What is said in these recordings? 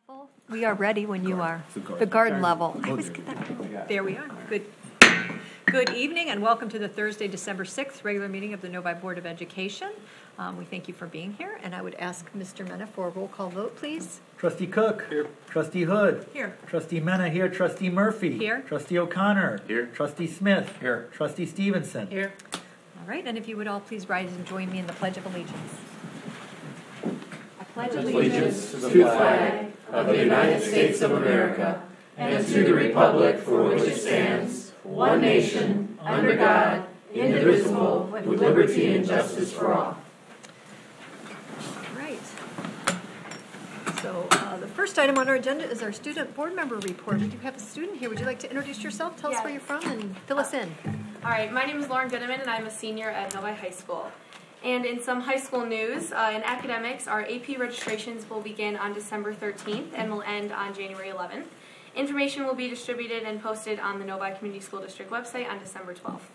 Full. We are ready when you are. The garden level. I always get that. There we are. Good evening and welcome to the Thursday, December 6th regular meeting of the Novi Board of Education. We thank you for being here, and I would ask Mr. Mena for a roll call vote, please. Trustee Cook. Here. Trustee Hood. Here. Trustee Mena here. Trustee Murphy. Here. Trustee O'Connor. Here. Trustee Smith. Here. Trustee Stevenson. Here. All right, and if you would all please rise and join me in the Pledge of Allegiance. I pledge allegiance to the flag of the United States of America and to the republic for which it stands, one nation, under God, indivisible, with liberty and justice for all. All right. So the first item on our agenda is our student board member report. We do have a student here. Would you like to introduce yourself? Tell us where you're from and fill us in. All right, my name is Lauren Goodeman and I'm a senior at Novi High School. And in some high school news, in academics, our AP registrations will begin on December 13th and will end on January 11th. Information will be distributed and posted on the Novi Community School District website on December 12th.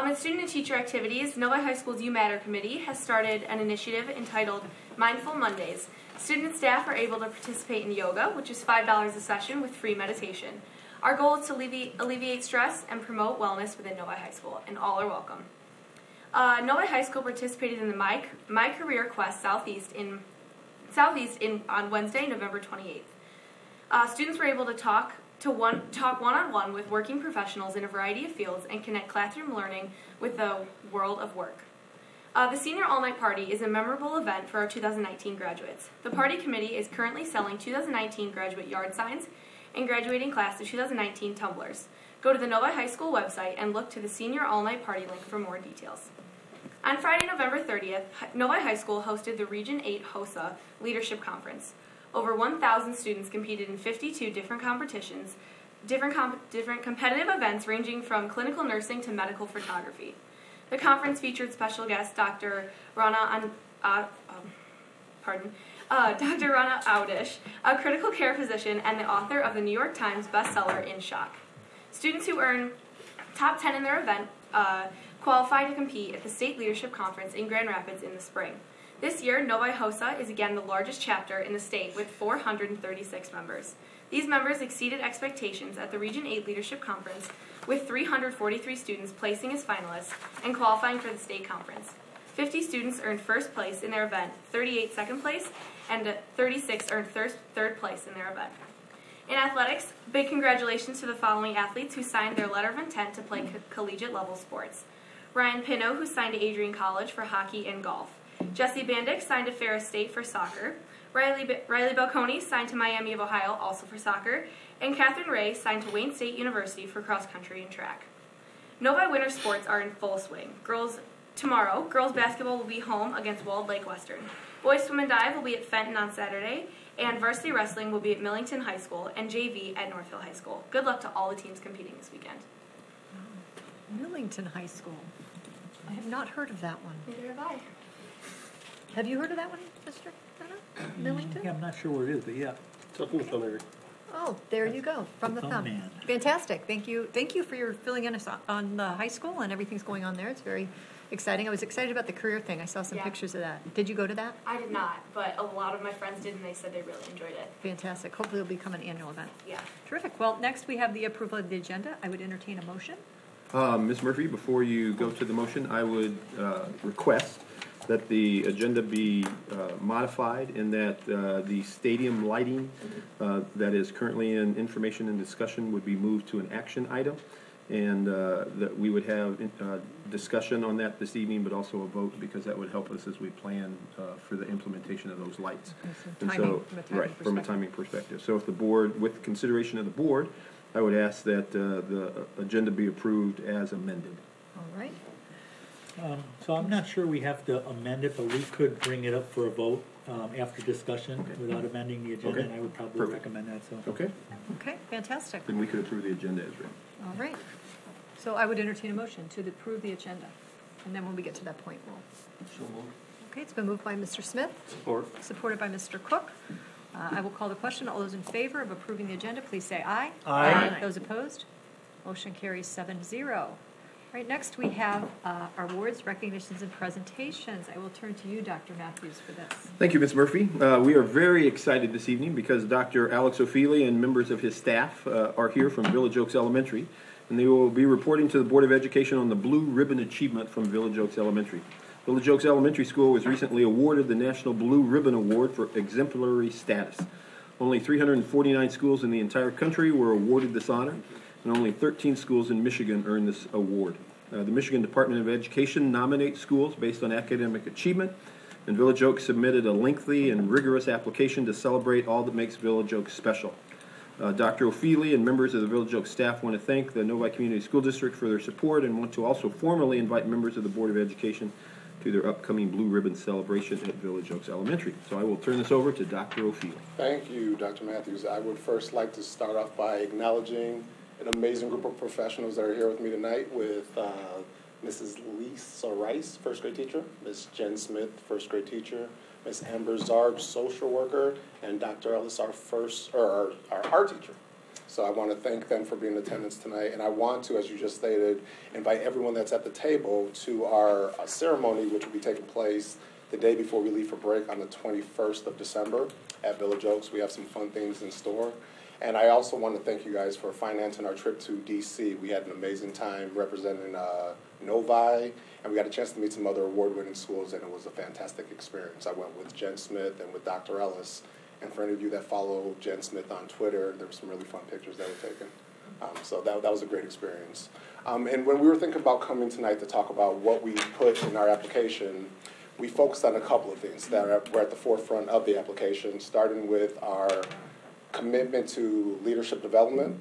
In student and teacher activities, Novi High School's You Matter Committee has started an initiative entitled Mindful Mondays. Student and staff are able to participate in yoga, which is $5 a session with free meditation. Our goal is to alleviate stress and promote wellness within Novi High School, and all are welcome. Novi High School participated in the My Career Quest Southeast on Wednesday, November 28th. Students were able to talk one-on-one with working professionals in a variety of fields and connect classroom learning with the world of work. The Senior All-Night Party is a memorable event for our 2019 graduates. The party committee is currently selling 2019 graduate yard signs and graduating class of 2019 tumblers. Go to the Novi High School website and look to the Senior All-Night Party link for more details. On Friday, November 30th, Novi High School hosted the Region 8 HOSA Leadership Conference. Over 1,000 students competed in 52 different competitions, different competitive events ranging from clinical nursing to medical photography. The conference featured special guest Dr. Rana Audish, a critical care physician and the author of the New York Times bestseller In Shock. Students who earn top 10 in their event qualify to compete at the State Leadership Conference in Grand Rapids in the spring. This year, Novi HOSA is again the largest chapter in the state with 436 members. These members exceeded expectations at the Region 8 Leadership Conference, with 343 students placing as finalists and qualifying for the state conference. 50 students earned first place in their event, 38 second place, and 36 earned third place in their event. In athletics, big congratulations to the following athletes who signed their letter of intent to play collegiate level sports. Ryan Pino, who signed to Adrian College for hockey and golf. Jesse Bandick signed to Ferris State for soccer. Riley Belconi signed to Miami of Ohio, also for soccer. And Catherine Ray signed to Wayne State University for cross country and track. Novi winter sports are in full swing. Tomorrow, girls basketball will be home against Walled Lake Western. Boys swim and dive will be at Fenton on Saturday, and varsity wrestling will be at Millington High School and JV at Northville High School. Good luck to all the teams competing this weekend. Millington High School. I have not heard of that one. Neither have I. Have you heard of that one, Mr. Mena? Millington? Yeah, I'm not sure where it is, but yeah. It's up in the thumb area. Oh, there you go, from the thumb. Man. Fantastic. Thank you for your filling in us on the high school and everything's going on there. It's very exciting. I was excited about the career thing. I saw some pictures of that. Did you go to that? I did not, but a lot of my friends did, and they said they really enjoyed it. Fantastic. Hopefully it'll become an annual event. Yeah. Terrific. Well, next we have the approval of the agenda. I would entertain a motion. Ms. Murphy, before you go to the motion, I would request that the agenda be modified in that the stadium lighting that is currently in information and discussion would be moved to an action item, and that we would have discussion on that this evening, but also a vote, because that would help us as we plan for the implementation of those lights. From a timing perspective. So if the board, with consideration of the board, I would ask that the agenda be approved as amended. All right. So I'm not sure we have to amend it, but we could bring it up for a vote after discussion without amending the agenda, and I would probably recommend that. So. Okay. Okay, fantastic. Then we could approve the agenda as written. All right. So I would entertain a motion to approve the agenda. And then when we get to that point, we'll... Okay, it's been moved by Mr. Smith. Support. Supported by Mr. Cook. I will call the question. All those in favor of approving the agenda, please say aye. Aye. Those opposed? Motion carries 7-0. Right, next we have our awards, recognitions, and presentations. I will turn to you, Dr. Matthews, for this. Thank you, Ms. Murphy. We are very excited this evening because Dr. Alex O'Feely and members of his staff are here from Village Oaks Elementary, and they will be reporting to the Board of Education on the Blue Ribbon Achievement from Village Oaks Elementary. Village Oaks Elementary School was recently awarded the National Blue Ribbon Award for exemplary status. Only 349 schools in the entire country were awarded this honor, and only 13 schools in Michigan earned this award. The Michigan Department of Education nominates schools based on academic achievement, and Village Oaks submitted a lengthy and rigorous application to celebrate all that makes Village Oaks special. Dr. O'Feely and members of the Village Oaks staff want to thank the Novi Community School District for their support and want to also formally invite members of the Board of Education to their upcoming Blue Ribbon celebration at Village Oaks Elementary. So I will turn this over to Dr. O'Feely. Thank you, Dr. Matthews. I would first like to start off by acknowledging an amazing group of professionals that are here with me tonight with Mrs. Lisa Rice, first grade teacher, Ms. Jen Smith, first grade teacher, Ms. Amber Zarb, social worker, and Dr. Ellis, our art teacher. So I want to thank them for being in attendance tonight, and I want to, as you just stated, invite everyone that's at the table to our ceremony, which will be taking place the day before we leave for break on the 21st of December at Village Oaks. We have some fun things in store. And I also want to thank you guys for financing our trip to D.C. We had an amazing time representing Novi, and we got a chance to meet some other award-winning schools, and it was a fantastic experience. I went with Jen Smith and with Dr. Ellis, and for any of you that follow Jen Smith on Twitter, there were some really fun pictures that were taken. So that was a great experience. And when we were thinking about coming tonight to talk about what we put in our application, we focused on a couple of things that were at the forefront of the application, starting with our commitment to leadership development.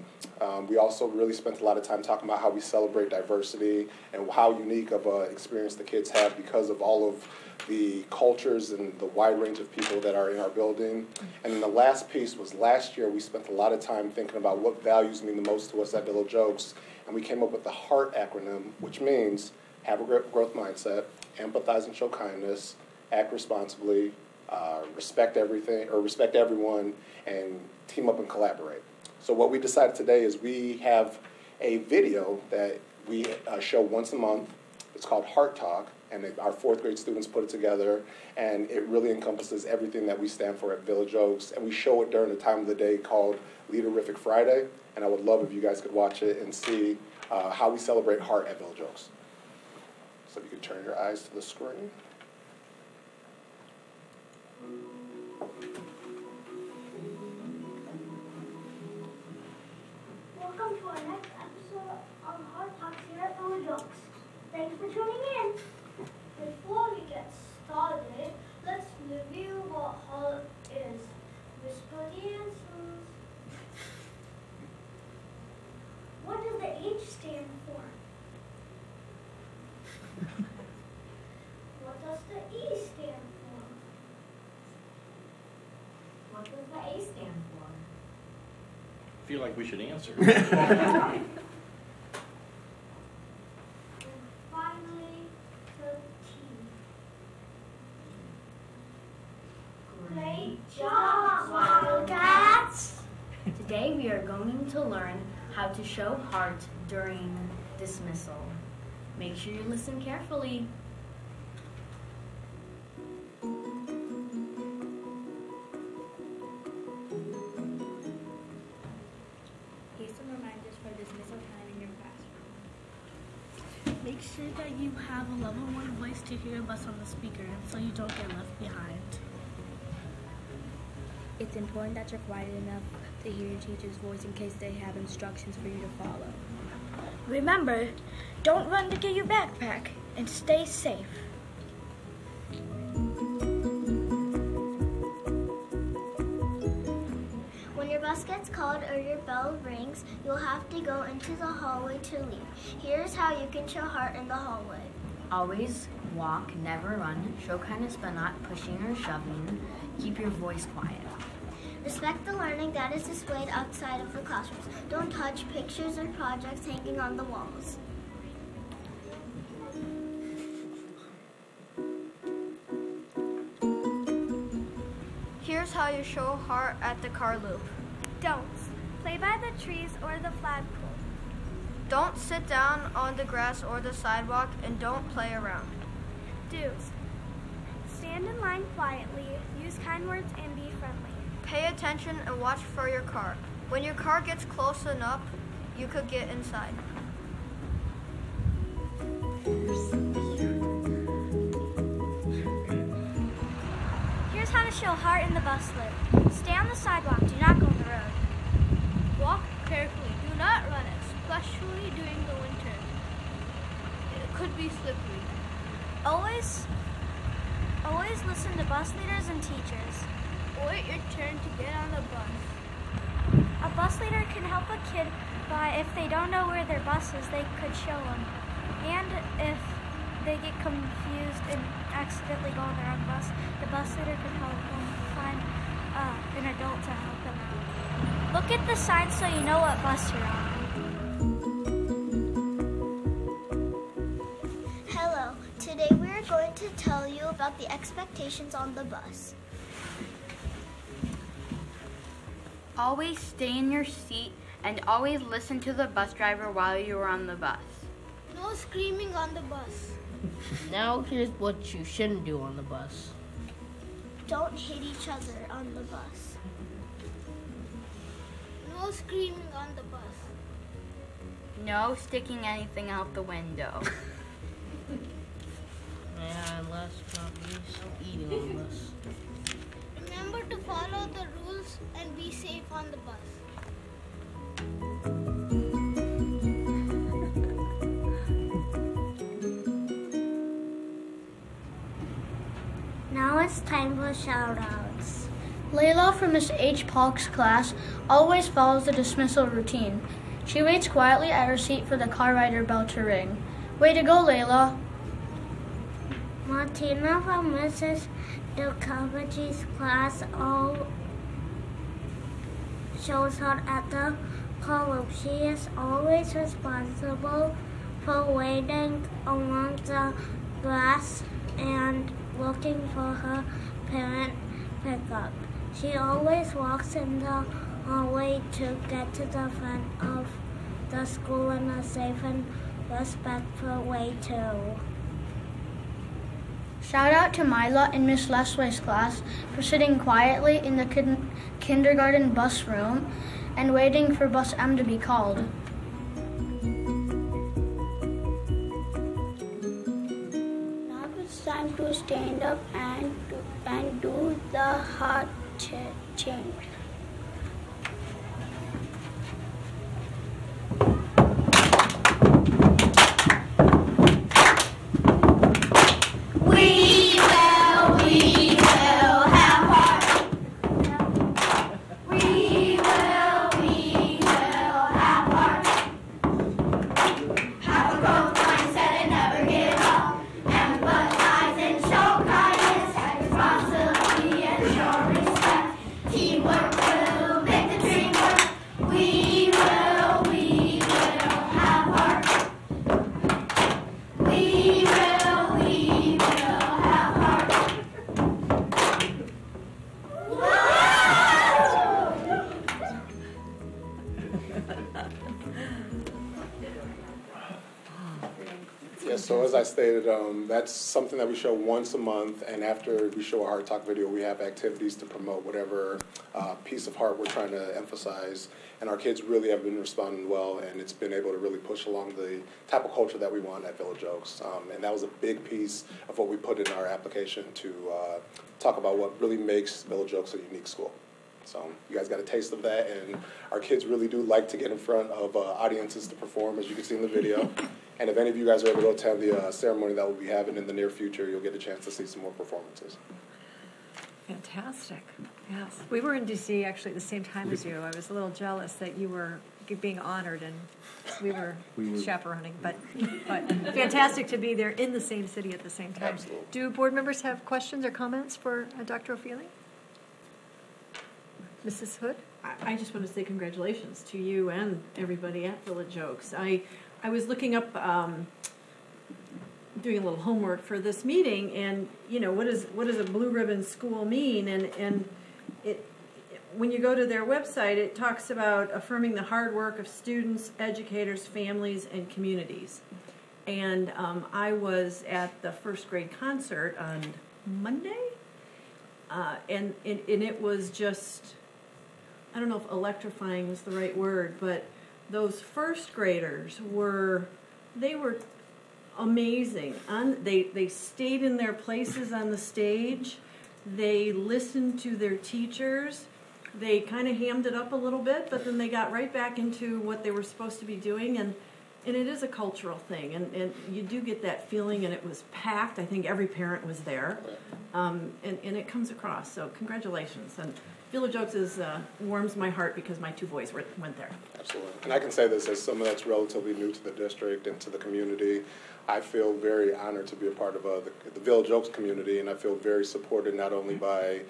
We also really spent a lot of time talking about how we celebrate diversity and how unique of an experience the kids have because of all of the cultures and the wide range of people that are in our building. And then the last piece was last year we spent a lot of time thinking about what values mean the most to us at Village Oaks, and we came up with the HEART acronym, which means have a growth mindset, empathize and show kindness, act responsibly, respect everyone, and team up and collaborate. So what we decided today is we have a video that we show once a month. It's called Heart Talk, and our fourth grade students put it together, and it really encompasses everything that we stand for at Village Oaks, and we show it during the time of the day called Leaderific Friday, and I would love if you guys could watch it and see how we celebrate heart at Village Oaks. So if you could turn your eyes to the screen. Welcome to our next episode of Heart Talks here at Village Oaks. Thanks for tuning in. Before we get started, let's review what heart is. Whisper the answers. What does the H stand for? What does the E stand for? What does the A stand for? I feel like we should answer. And finally, the T. Great job, Wildcats! Today we are going to learn how to show heart during dismissal. Make sure you listen carefully. Here's some reminders for dismissal time in your classroom. Make sure that you have a level 1 voice to hear us on the speaker so you don't get left behind. It's important that you're quiet enough to hear your teacher's voice in case they have instructions for you to follow. Remember, don't run to get your backpack and stay safe. When your bus gets called or your bell rings, you'll have to go into the hallway to leave. Here's how you can show heart in the hallway. Always walk, never run. Show kindness but not pushing or shoving. Keep your voice quiet. Respect the learning that is displayed outside of the classrooms. Don't touch pictures or projects hanging on the walls. Here's how you show heart at the car loop. Don't play by the trees or the flagpole. Don't sit down on the grass or the sidewalk, and don't play around. Do's. Stand in line quietly, use kind words, and be friendly. Pay attention and watch for your car. When your car gets close enough, you could get inside. Here's how to show heart in the bus loop. Stay on the sidewalk, do not go on the road. Walk carefully. Do not run, especially during the winter. It could be slippery. Always listen to bus leaders and teachers. Wait your turn to get on the bus. A bus leader can help a kid by if they don't know where their bus is, they could show them. And if they get confused and accidentally go on the wrong bus, the bus leader can help them find an adult to help them out. Look at the sign so you know what bus you're on. Hello. Today we are going to tell you about the expectations on the bus. Always stay in your seat and always listen to the bus driver while you are on the bus. No screaming on the bus. Now here's what you shouldn't do on the bus. Don't hit each other on the bus. No screaming on the bus. No sticking anything out the window. And last but not least, eating on the bus. Remember to follow the rules and be safe on the bus. Now it's time for shout-outs. Layla from Miss H. Polk's class always follows the dismissal routine. She waits quietly at her seat for the car rider bell to ring. Way to go, Layla. Martina from Mrs. Dukovich's class all shows up at the call. She is always responsible for waiting along the grass and looking for her parent pickup. She always walks in the hallway to get to the front of the school in a safe and respectful way too. Shout out to Mila in Miss Leslie's class for sitting quietly in the kindergarten bus room and waiting for bus M to be called. Now it's time to stand up and do the heart change. Yes, so as I stated, that's something that we show once a month, and after we show a Heart Talk video, we have activities to promote whatever piece of heart we're trying to emphasize, and our kids really have been responding well, and it's been able to really push along the type of culture that we want at Village Oaks, and that was a big piece of what we put in our application to talk about what really makes Village Oaks a unique school. So you guys got a taste of that, and our kids really do like to get in front of audiences to perform, as you can see in the video. And if any of you guys are able to attend the ceremony that we'll be having in the near future, you'll get a chance to see some more performances. Fantastic. Yes. We were in D.C. actually at the same time as you. I was a little jealous that you were being honored and we were chaperoning, but fantastic to be there in the same city at the same time. Absolutely. Do board members have questions or comments for Dr. O'Feely? Mrs. Hood? I just want to say congratulations to you and everybody at Village Oaks. I was looking up, doing a little homework for this meeting, and you know what does a blue ribbon school mean? And when you go to their website, it talks about affirming the hard work of students, educators, families, and communities. And I was at the first grade concert on Monday, and it was just, I don't know if electrifying is the right word, but those first graders were amazing. They stayed in their places on the stage. They listened to their teachers. They kind of hammed it up a little bit, but then they got right back into what they were supposed to be doing. And it is a cultural thing, and you do get that feeling, and it was packed. I think every parent was there, and it comes across. So congratulations. And Village Oaks warms my heart because my two boys went there. Absolutely. And I can say this as someone that's relatively new to the district and to the community. I feel very honored to be a part of the Village Oaks community, and I feel very supported not only by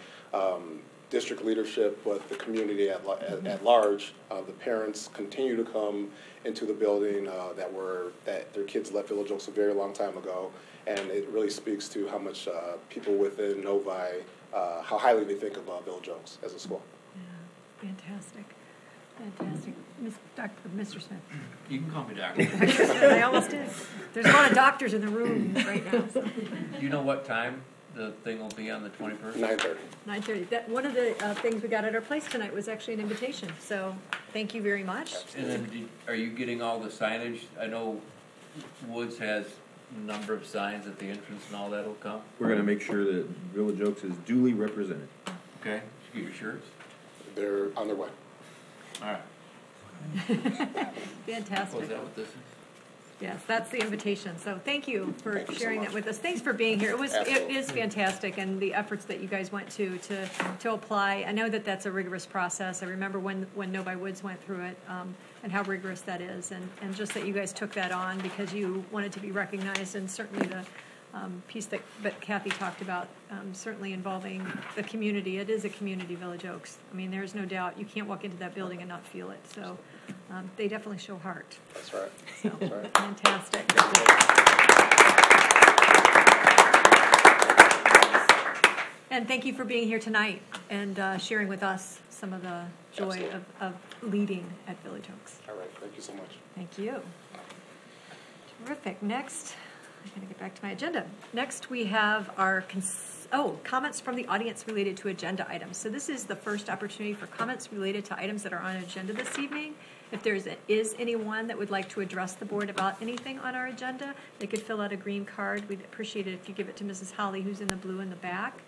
district leadership, but the community at large. The parents continue to come into the building that their kids left Village Oaks a very long time ago, and it really speaks to how much people within Novi, how highly they think of Village Oaks as a school. Yeah, fantastic. Fantastic. Mr. Smith. You can call me doctor. I almost did. There's a lot of doctors in the room right now. So. Do you know what time the thing will be on the 21st? 9:30. 9:30. One of the things we got at our place tonight was actually an invitation. So thank you very much. And then are you getting all the signage? I know Woods has a number of signs at the entrance and all that will come. We're going to make sure that Village Oaks is duly represented. Okay. Did you get your shirts? They're on their way. All right. Fantastic. Was that what this is? Yes, that's the invitation. So thank you for sharing that with us. Thanks for being here. It is fantastic, and the efforts that you guys went to apply. I know that's a rigorous process. I remember when Novi Woods went through it, and how rigorous that is, and just that you guys took that on because you wanted to be recognized, and certainly the piece that Kathy talked about, certainly involving the community. It is a community, Village Oaks. I mean, there's no doubt. You can't walk into that building and not feel it. So they definitely show heart. That's right. So, That's right. Fantastic. And thank you for being here tonight and sharing with us some of the joy of leading at Village Oaks. All right. Thank you so much. Thank you. Terrific. Next. I'm going to get back to my agenda. Next, we have our comments from the audience related to agenda items. So this is the first opportunity for comments related to items that are on agenda this evening. If there is anyone that would like to address the board about anything on our agenda, they could fill out a green card. We'd appreciate it if you give it to Mrs. Holly, who's in the blue in the back,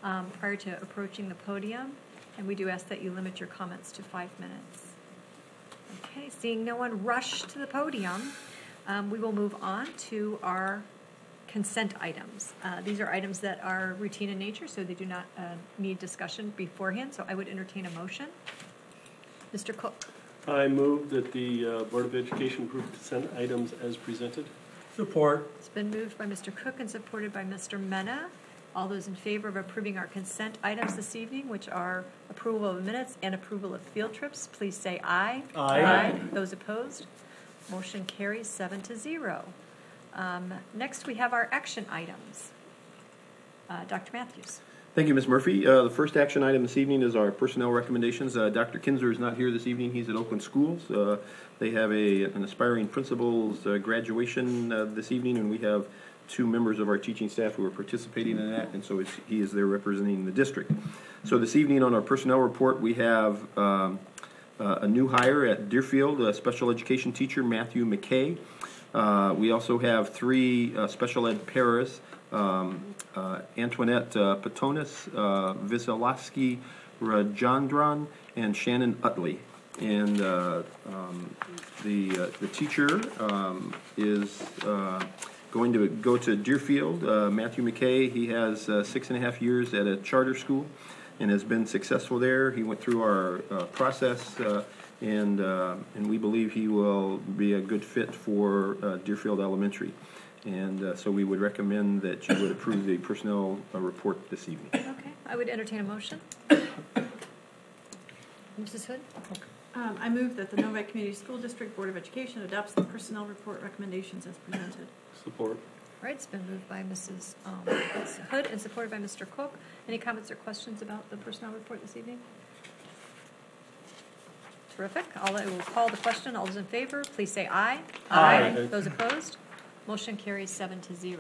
prior to approaching the podium. And we do ask that you limit your comments to 5 minutes. Okay, seeing no one rush to the podium, we will move on to our consent items. These are items that are routine in nature, so they do not need discussion beforehand. So I would entertain a motion. Mr. Cook. I move that the Board of Education approve consent items as presented. Support. It's been moved by Mr. Cook and supported by Mr. Mena. All those in favor of approving our consent items this evening, which are approval of minutes and approval of field trips, please say aye. Aye. Those opposed? Motion carries 7-0. Next, we have our action items. Dr. Matthews. Thank you, Ms. Murphy. The first action item this evening is our personnel recommendations. Dr. Kinzer is not here this evening. He's at Oakland Schools. They have an aspiring principal's graduation this evening, and we have 2 members of our teaching staff who are participating in that, and so he is there representing the district. So this evening on our personnel report, we have a new hire at Deerfield, a special education teacher, Matthew McKay. We also have 3 special ed paras, Antoinette Patonis, Visalowski Rajandran, and Shannon Utley. And the teacher is going to go to Deerfield. Matthew McKay, he has 6.5 years at a charter school and has been successful there. He went through our process, and we believe he will be a good fit for Deerfield Elementary. And so we would recommend that you would approve the personnel report this evening. Okay, I would entertain a motion. Mrs. Hood? I move that the Novi Community School District Board of Education adopts the personnel report recommendations as presented. Support. All right, it's been moved by Mrs. Hood and supported by Mr. Cook. Any comments or questions about the personnel report this evening? Terrific. I will call the question. All those in favor, please say aye. Aye. Those opposed? Motion carries 7-0.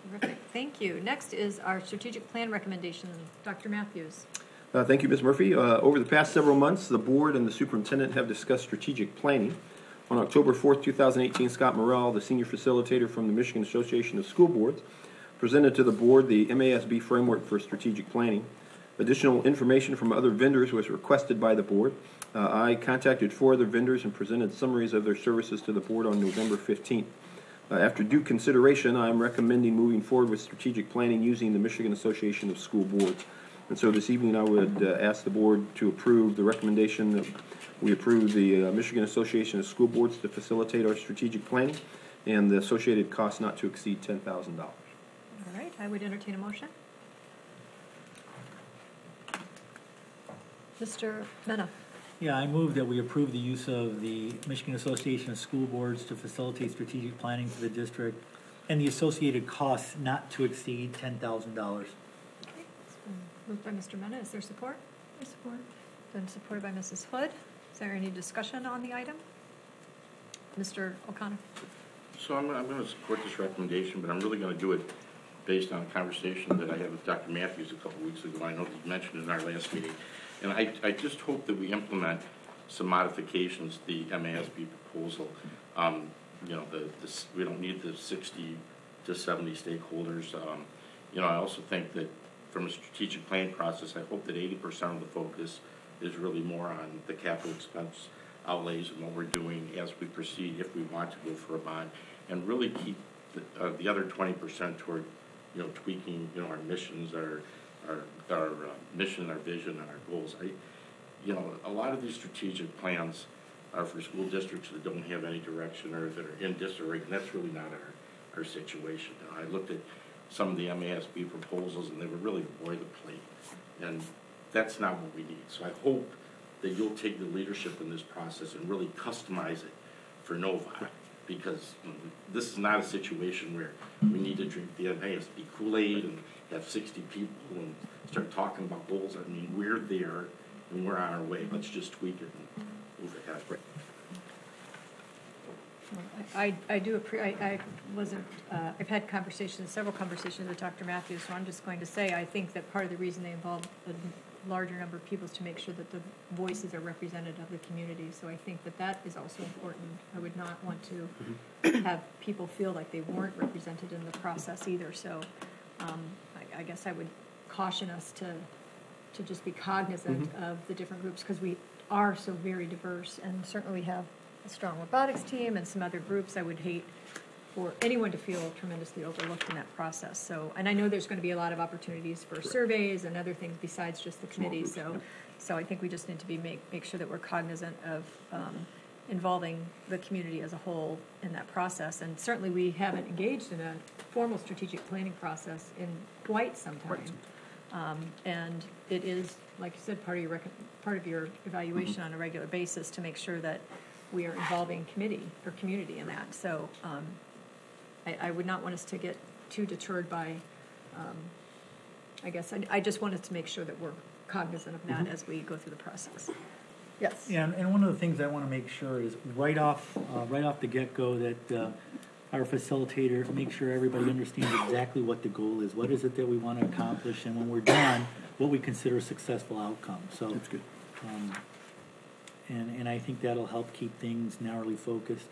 Terrific. Thank you. Next is our strategic plan recommendation. Dr. Matthews. Thank you, Ms. Murphy. Over the past several months, the board and the superintendent have discussed strategic planning. On October 4th, 2018, Scott Morrell, the senior facilitator from the Michigan Association of School Boards, presented to the board the MASB framework for strategic planning. Additional information from other vendors was requested by the board. I contacted 4 other vendors and presented summaries of their services to the board on November 15th. After due consideration, I am recommending moving forward with strategic planning using the Michigan Association of School Boards. And so this evening I would ask the board to approve the recommendation that we approve the Michigan Association of School Boards to facilitate our strategic planning and the associated costs not to exceed $10,000. All right, I would entertain a motion. Mr. Mena. Yeah, I move that we approve the use of the Michigan Association of School Boards to facilitate strategic planning for the district and the associated costs not to exceed $10,000. Okay, it's been moved by Mr. Mena. Is there support? I support. Then supported by Mrs. Hood. Is there any discussion on the item? Mr. O'Connor. So I'm going to support this recommendation, but I'm really going to do it based on a conversation that I had with Dr. Matthews a couple weeks ago. I know he mentioned in our last meeting. And I just hope that we implement some modifications to the MASB proposal. We don't need the 60 to 70 stakeholders. I also think that from a strategic planning process, I hope that 80% of the focus is really more on the capital expense outlays and what we're doing as we proceed if we want to go for a bond, and really keep the other 20% toward tweaking our missions, our mission, our vision, and our goals. A lot of these strategic plans are for school districts that don't have any direction or that are in disarray, and that's really not our situation. I looked at some of the MASB proposals, and they were really boilerplate, and that's not what we need. So I hope that you'll take the leadership in this process and really customize it for Novi, because this is not a situation where we need to drink the MASB Kool-Aid and have 60 people and start talking about goals. I mean, we're there and we're on our way. Let's just tweak it and move ahead. I do appreciate. I wasn't. I've had several conversations with Dr. Matthews. So I'm just going to say I think that part of the reason they involve a larger number of people is to make sure that the voices are represented of the community. So I think that is also important. I would not want to have people feel like they weren't represented in the process either. So I guess I would caution us to just be cognizant of the different groups, because we are so very diverse, and certainly we have a strong robotics team and some other groups. I would hate for anyone to feel tremendously overlooked in that process. So, and I know there's going to be a lot of opportunities for surveys and other things besides just the committee. So I think we just need to make sure that we're cognizant of involving the community as a whole in that process. And certainly we haven't engaged in a formal strategic planning process in quite some time. And it is, like you said, part of your evaluation on a regular basis to make sure that we are involving community in that. So I would not want us to get too deterred by, I guess, I just want us to make sure that we're cognizant of that as we go through the process. Yes. Yeah, and one of the things I want to make sure is right off the get-go that our facilitator make sure everybody understands exactly what the goal is. What is it that we want to accomplish, and when we're done, what we consider a successful outcome. So that's good. And I think that'll help keep things narrowly focused.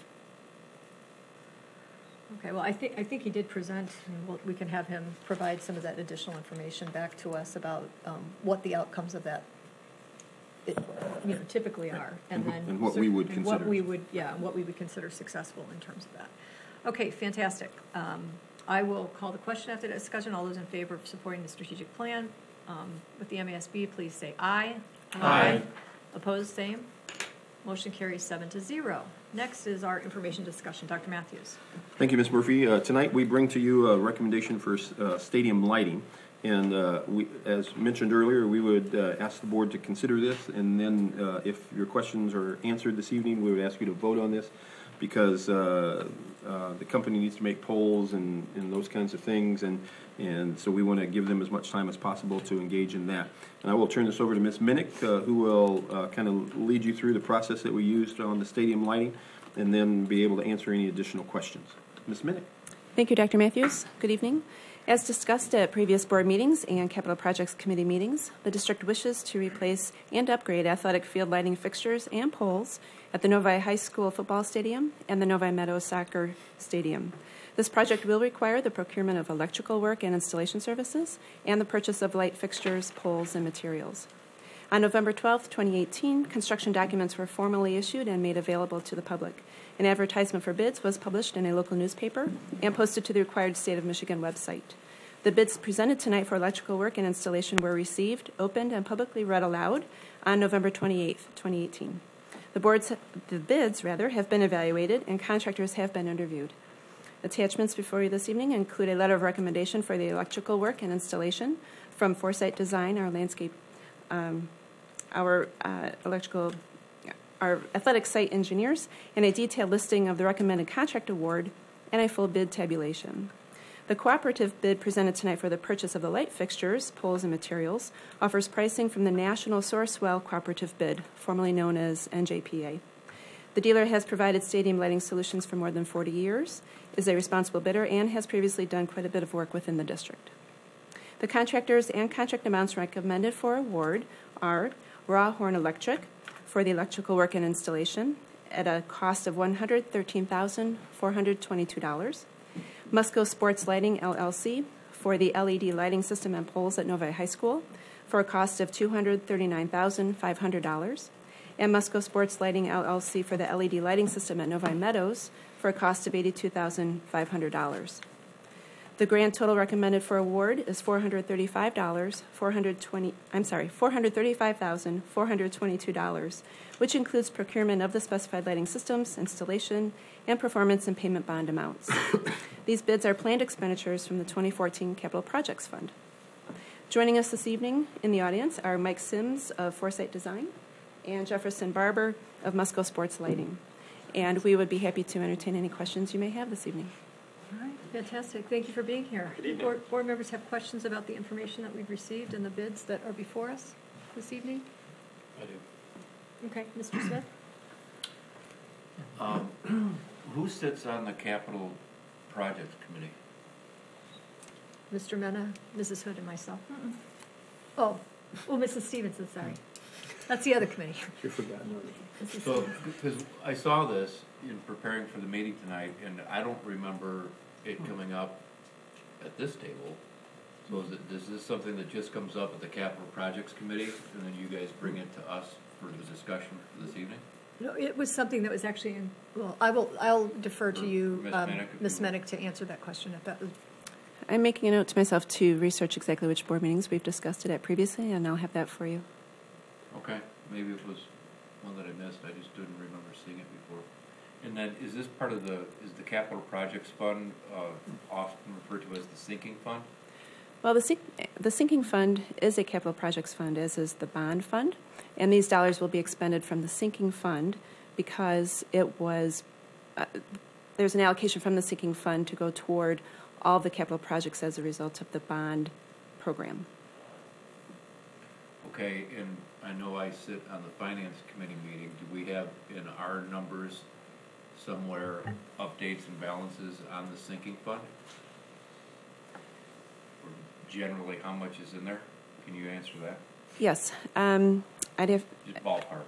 Okay, well, I think he did present, and we can have him provide some of that additional information back to us about what the outcomes of that typically are, and then and what we would consider. What we would consider successful in terms of that. Okay, fantastic. I will call the question after the discussion. All those in favor of supporting the strategic plan with the MASB, please say aye. Aye. Opposed, same. Motion carries 7-0. Next is our information discussion. Dr. Matthews. Thank you, Ms. Murphy. Tonight we bring to you a recommendation for stadium lighting. And as mentioned earlier, we would ask the board to consider this, and then if your questions are answered this evening, we would ask you to vote on this. because the company needs to make polls and those kinds of things, and so we want to give them as much time as possible to engage in that. And I will turn this over to Ms. Minnick, who will kind of lead you through the process that we used on the stadium lighting, and then be able to answer any additional questions. Ms. Minnick. Thank you, Dr. Matthews. Good evening. As discussed at previous board meetings and Capital Projects Committee meetings, the district wishes to replace and upgrade athletic field lighting fixtures and poles at the Novi High School football stadium and the Novi Meadows soccer stadium. This project will require the procurement of electrical work and installation services and the purchase of light fixtures, poles, and materials. On November 12, 2018, construction documents were formally issued and made available to the public. An advertisement for bids was published in a local newspaper and posted to the required State of Michigan website. The bids presented tonight for electrical work and installation were received, opened, and publicly read aloud on November 28, 2018. The bids have been evaluated and contractors have been interviewed. Attachments before you this evening include a letter of recommendation for the electrical work and installation from Foresight Design, our landscape, our athletic site engineers, and a detailed listing of the recommended contract award and a full bid tabulation. The cooperative bid presented tonight for the purchase of the light fixtures, poles, and materials offers pricing from the National Sourcewell Cooperative Bid, formerly known as NJPA. The dealer has provided stadium lighting solutions for more than 40 years, is a responsible bidder, and has previously done quite a bit of work within the district. The contractors and contract amounts recommended for award are Rawhorn Electric for the electrical work and installation at a cost of $113,422. Musco Sports Lighting, LLC, for the LED lighting system and poles at Novi High School for a cost of $239,500. And Musco Sports Lighting, LLC, for the LED lighting system at Novi Meadows for a cost of $82,500. The grand total recommended for award is $435,422, which includes procurement of the specified lighting systems, installation, and performance and payment bond amounts. These bids are planned expenditures from the 2014 Capital Projects Fund. Joining us this evening in the audience are Mike Sims of Foresight Design and Jefferson Barber of Musco Sports Lighting. And we would be happy to entertain any questions you may have this evening. All right, fantastic. Thank you for being here. Good evening. Board members have questions about the information that we've received and the bids that are before us this evening? I do. Okay, Mr. Smith? Who sits on the Capital Projects Committee? Mr. Mena, Mrs. Hood, and myself. Oh, Mrs. Stevenson, sorry. That's the other committee. You're forgotten. So, because I saw this in preparing for the meeting tonight, and I don't remember it coming up at this table. So is this something that just comes up at the Capital Projects Committee, and then you guys bring it to us for the discussion for this evening? No, it was something that was actually in, well, I'll defer to you, Ms. Minnick, to answer that question. If that was. I'm making a note to myself to research exactly which board meetings we've discussed it at previously, and I'll have that for you. Okay, maybe it was one that I missed. I just didn't remember seeing it before. And then, is this part of is the Capital Projects Fund often referred to as the sinking fund? Well, the sinking fund is a capital projects fund, as is the bond fund, and these dollars will be expended from the sinking fund because it was there's an allocation from the sinking fund to go toward all the capital projects as a result of the bond program. Okay, and I know I sit on the Finance Committee meeting. Do we have in our numbers somewhere updates and balances on the sinking fund? Or generally, how much is in there? Can you answer that? Yes. I'd have... Just ballpark.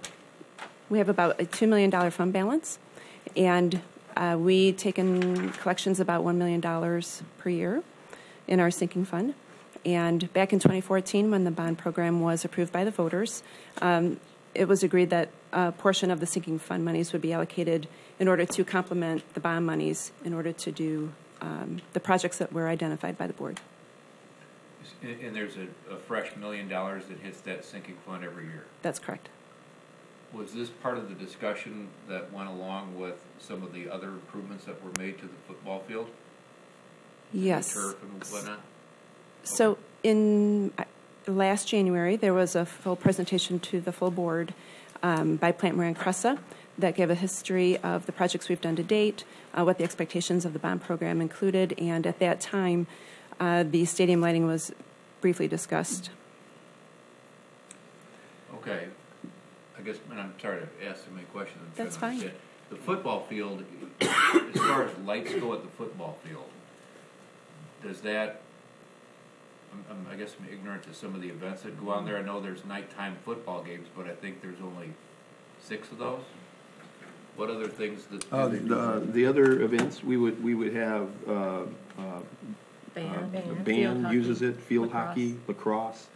We have about a $2 million fund balance, and we take in collections about $1 million per year in our sinking fund. And back in 2014, when the bond program was approved by the voters, it was agreed that a portion of the sinking fund monies would be allocated in order to complement the bond monies in order to do the projects that were identified by the board. And there's a fresh $1 million that hits that sinking fund every year? That's correct. Was this part of the discussion that went along with some of the other improvements that were made to the football field? Yes. The turf and whatnot? So in last January, there was a full presentation to the full board by Plant Moran Cressa that give a history of the projects we've done to date, what the expectations of the bond program included, and at that time, the stadium lighting was briefly discussed. Okay. I guess, and I'm sorry to ask so many questions. That's fine. The football field, as far as lights go at the football field, does that, I guess I'm ignorant to some of the events that go on there. I know there's nighttime football games, but I think there's only 6 of those. What other things that the other events we would have Band. the band uses it, field hockey, lacrosse.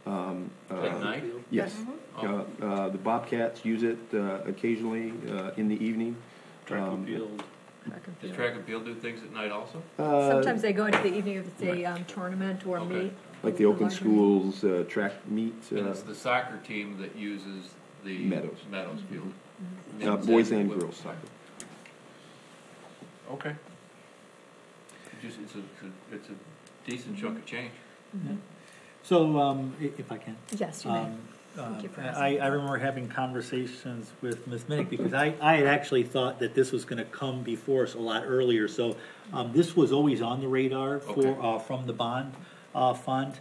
At night? Yes. The Bobcats use it occasionally in the evening. Track and field. Does track and field do things at night also? Sometimes they go into the evening if it's a tournament or meet. Like the Oakland Schools track meet. And it's the soccer team that uses the Meadows field. Boys and girls soccer. Okay. It's a decent chunk of change. Mm-hmm. So, if I can. Yes, you may. Thank you for I remember having conversations with Ms. Minnick because I had actually thought that this was going to come before us a lot earlier. So this was always on the radar for from the bond fund.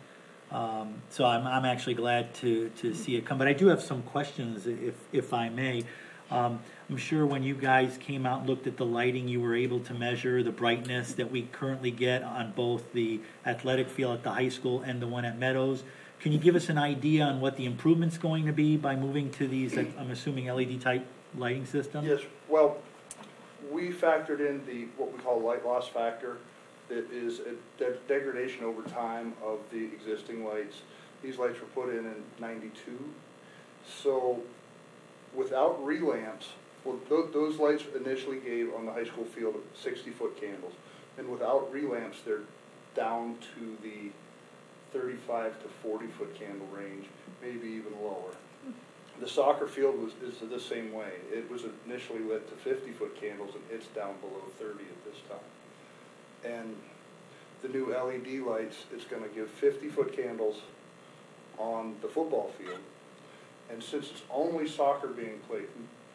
So I'm actually glad to see it come. But I do have some questions, if I may. I'm sure when you guys came out and looked at the lighting, you were able to measure the brightness that we currently get on both the athletic field at the high school and the one at Meadows. Can you give us an idea on what the improvement's going to be by moving to these, I'm assuming, LED-type lighting systems? Yes. Well, we factored in what we call light loss factor. That is a degradation over time of the existing lights. These lights were put in 92. So without relamps, well, those lights initially gave on the high school field 60-foot candles. And without relamps, they're down to the 35 to 40-foot candle range, maybe even lower. The soccer field is the same way. It was initially lit to 50-foot candles, and it's down below 30 at this time. And the new LED lights, it's going to give 50-foot candles on the football field. And since it's only soccer being played,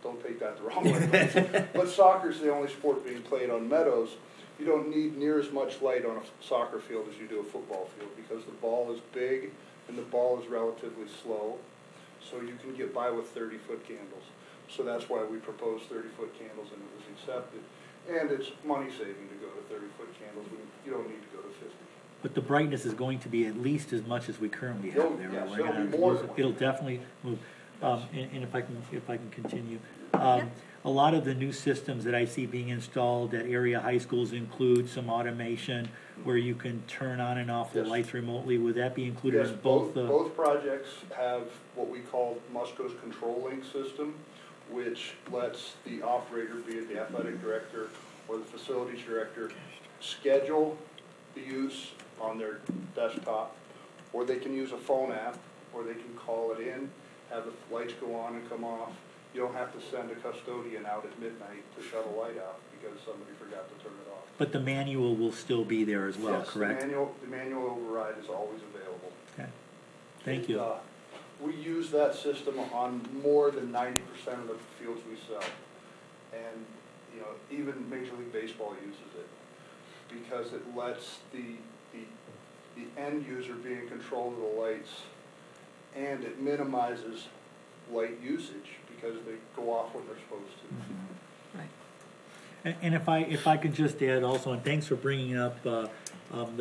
don't take that the wrong way, but soccer's the only sport being played on Meadows, you don't need near as much light on a soccer field as you do a football field because the ball is big and the ball is relatively slow. So you can get by with 30-foot candles. So that's why we proposed 30-foot candles and it was accepted. And it's money saving to go to 30-foot candles. You don't need to go to 50. But the brightness is going to be at least as much as we currently have there. Yes, We're it'll be gonna more. it'll definitely move. And if I can continue, a lot of the new systems that I see being installed at area high schools include some automation where you can turn on and off the lights remotely. Would that be included Yes, in both? Both projects have what we call Musco's control link system, which lets the operator, be it the athletic director or the facilities director, schedule the use on their desktop, or they can use a phone app, or they can call it in, have the lights go on and come off. You don't have to send a custodian out at midnight to shut a light out because somebody forgot to turn it off. But the manual will still be there as well, Yes, correct? the manual override is always available. Okay. Thank you. We use that system on more than 90% of the fields we sell. And, even Major League Baseball uses it because it lets the end user be in control of the lights, and it minimizes light usage because they go off when they're supposed to. Right. And if I could just add also, and thanks for bringing up the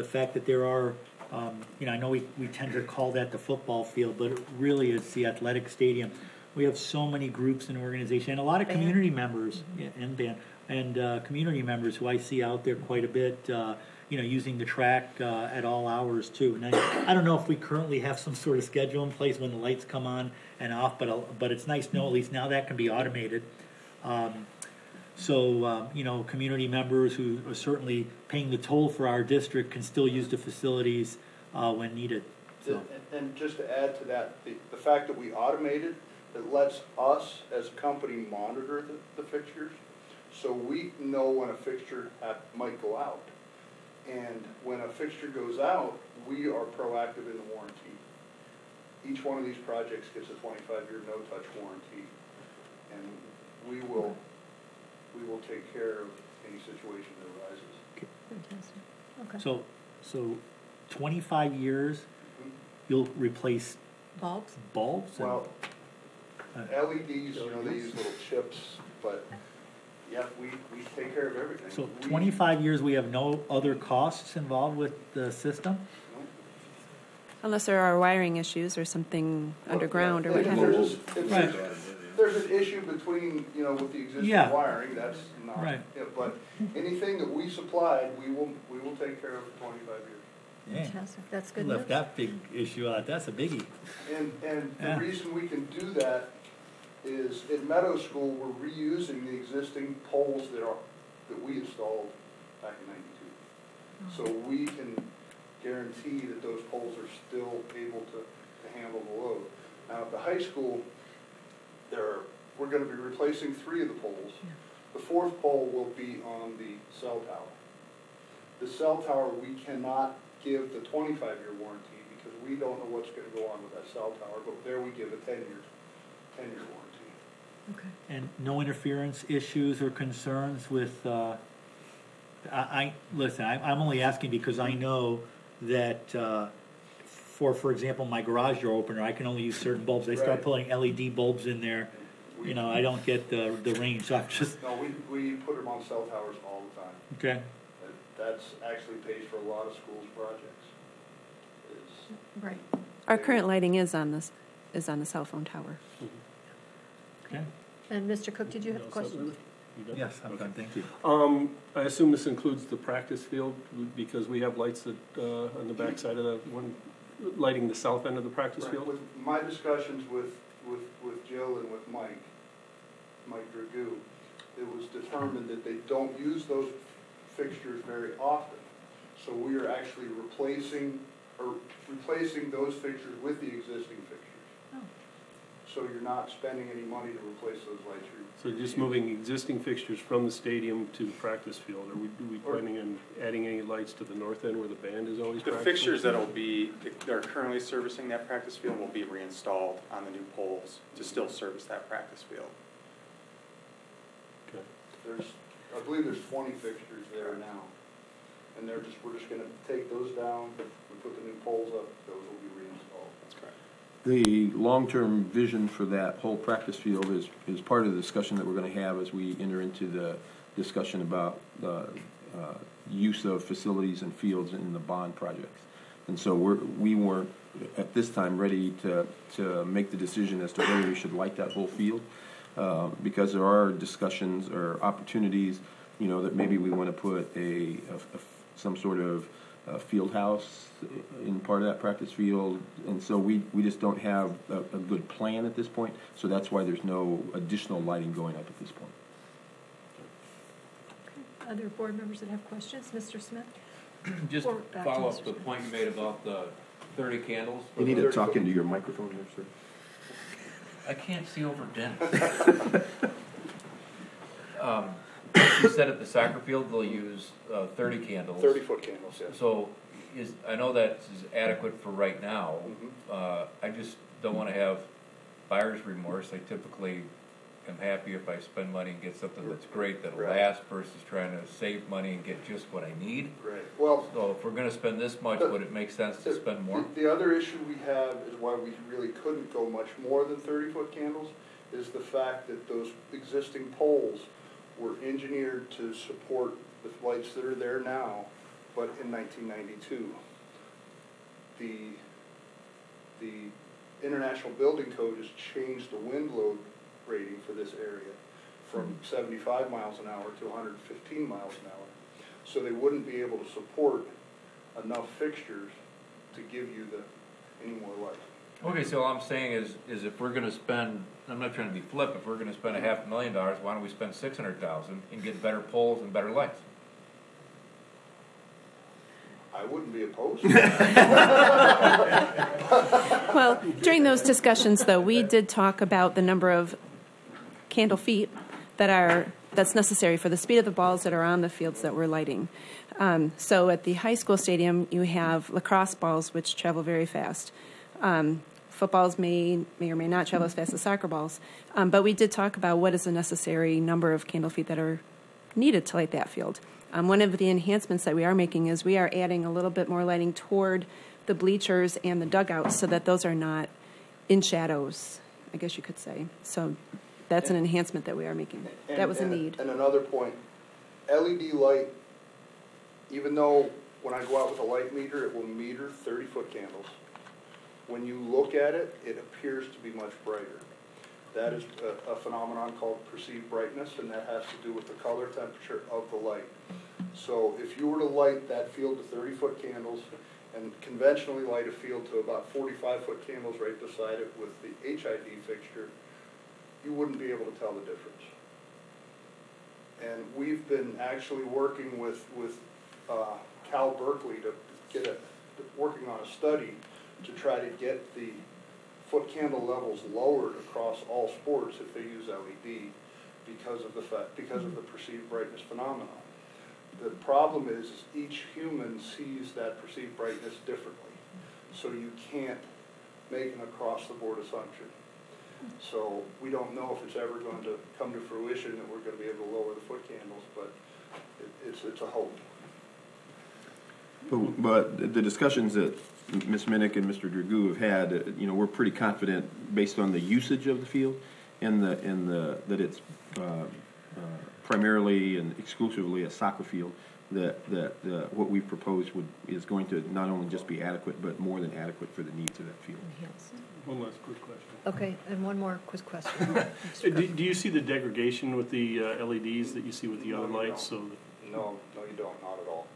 fact that there are, I know we tend to call that the football field, but it really is the athletic stadium. We have so many groups and organizations, and a lot of community members, and band, and community members who I see out there quite a bit, using the track at all hours too. And I don't know if we currently have some sort of schedule in place when the lights come on and off, but it's nice to know at least now that can be automated. So community members who are certainly paying the toll for our district can still use the facilities when needed. So. And just to add to that, the fact that we automated, it lets us as a company monitor the fixtures, so we know when a fixture might go out. And when a fixture goes out, we are proactive in the warranty. Each one of these projects gets a 25-year no-touch warranty. And we will take care of any situation that arises. Fantastic. Okay. So 25 years, you'll replace Bulbs? bulbs? and- Well, LEDs, they use little chips, but yeah, we take care of everything. So We- 25 years, we have no other costs involved with the system? Unless there are wiring issues or something underground or what If have you. there's an issue between, with the existing Yeah. wiring, that's not, Right. but anything that we supplied, we will take care of for 25 years. Yeah. Fantastic. That's good Left news. that big issue out, that's a biggie. And Yeah. the reason we can do that is in Meadow School, we're reusing the existing poles that we installed back in '92. So we can guarantee that those poles are still able to handle the load. Now, at the high school, we're gonna be replacing 3 of the poles. The 4th pole will be on the cell tower. The cell tower, we cannot give the 25-year warranty because we don't know what's gonna go on with that cell tower, but there we give a 10-year warranty. Okay. And no interference issues or concerns with, listen, I'm only asking because I know that, for example, my garage door opener, I can only use certain bulbs. They start Right. putting LED bulbs in there, I don't get the range, so I'm just, No, we put them on cell towers all the time. okay. That's actually pays for a lot of schools' projects. Right. Our current lighting is on the cell phone tower. Okay. And Mr. Cook, did you have a question? Yes, I'm done, thank you. I assume this includes the practice field, because we have lights that, on the backside of the one, lighting the south end of the practice Right. field? With my discussions with Jill and with Mike Dragoo, it was determined that they don't use those fixtures very often. So we are actually replacing those fixtures with the existing fixtures. Oh. So you're not spending any money to replace those lights. So just moving existing fixtures from the stadium to the practice field, are we planning on adding any lights to the north end where the band is always The practicing? fixtures that are currently servicing that practice field will be reinstalled on the new poles to still service that practice field. Okay. I believe there's 20 fixtures there now. And we're just gonna take those down, we put the new poles up, those will be reinstalled. That's correct. The long-term vision for that whole practice field is part of the discussion that we're going to have as we enter into the discussion about the use of facilities and fields in the bond projects. And so we weren't, at this time, ready to make the decision as to whether we should light that whole field, because there are discussions or opportunities, that maybe we want to put some sort of field house in part of that practice field, and so we just don't have a good plan at this point, so that's why there's no additional lighting going up at this point. Okay. Other board members that have questions? Mr. Smith? Just Or back to follow Mr. up the point you made about the 30 candles. You need to talk into your microphone there, sir. I can't see over Dennis. You said at the soccer field they'll use 30 candles. 30-foot candles, yes. So I know that is adequate for right now. I just don't want to have buyer's remorse. I typically am happy if I spend money and get something that's great, that'll last, versus trying to save money and get just what I need. Right. Well, so if we're going to spend this much, would it make sense to spend more? The other issue we have is why we really couldn't go much more than 30-foot candles is the fact that those existing poles were engineered to support the lights that are there now, but in 1992. The International Building Code has changed the wind load rating for this area from 75 miles an hour to 115 miles an hour. So they wouldn't be able to support enough fixtures to give you any more light. Okay, so all I'm saying is if we're going to spend, I'm not trying to be flip, if we're going to spend $500,000, why don't we spend $600,000 and get better poles and better lights? I wouldn't be opposed. Well, during those discussions, though, we did talk about the number of candle feet that's necessary for the speed of the balls that are on the fields that we're lighting. So at the high school stadium, you have lacrosse balls which travel very fast. footballs may or may not travel as fast as soccer balls. But we did talk about what is the necessary number of candle feet that are needed to light that field. One of the enhancements that we are making is we are adding a little bit more lighting toward the bleachers and the dugouts so that those are not in shadows, I guess you could say. So that's an enhancement that we are making. That was a need. And another point, LED light, even though when I go out with a light meter, it will meter 30-foot candles. When you look at it, it appears to be much brighter. That is a phenomenon called perceived brightness, and that has to do with the color temperature of the light. So if you were to light that field to 30-foot candles and conventionally light a field to about 45-foot candles right beside it with the HID fixture, you wouldn't be able to tell the difference. And we've been actually working with Cal Berkeley to get working on a study to try to get the foot candle levels lowered across all sports if they use LED because of the perceived brightness phenomenon. The problem is each human sees that perceived brightness differently, so you can't make an across-the-board assumption. So we don't know if it's ever going to come to fruition that we're going to be able to lower the foot candles, but it's a hope. But the discussions that Ms. Minnick and Mr. Dragoo have had, we're pretty confident based on the usage of the field and that it's primarily and exclusively a soccer field, that what we propose is going to not only just be adequate, but more than adequate for the needs of that field. One last quick question. Okay, and one more quick question. Do you see the degradation with the LEDs that you see with the other lights? No, you don't, not at all.